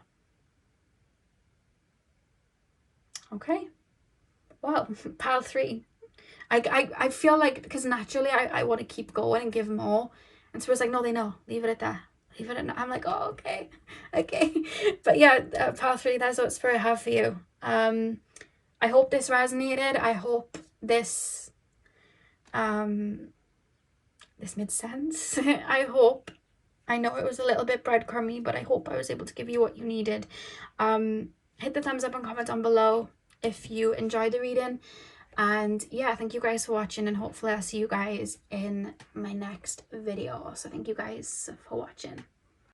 Okay. Well, pile 3. I feel like, because naturally I want to keep going and give more. And Spirit's like, no, they know. Leave it at that. Leave it at that. I'm like, oh, okay. Okay. But yeah, pile 3, that's what Spirit have for you. I hope this resonated. I hope this this made sense. I know it was a little bit breadcrumby, but I hope I was able to give you what you needed. Hit the thumbs up and comment down below if you enjoyed the reading. And yeah, thank you guys for watching, and hopefully I'll see you guys in my next video. So thank you guys for watching.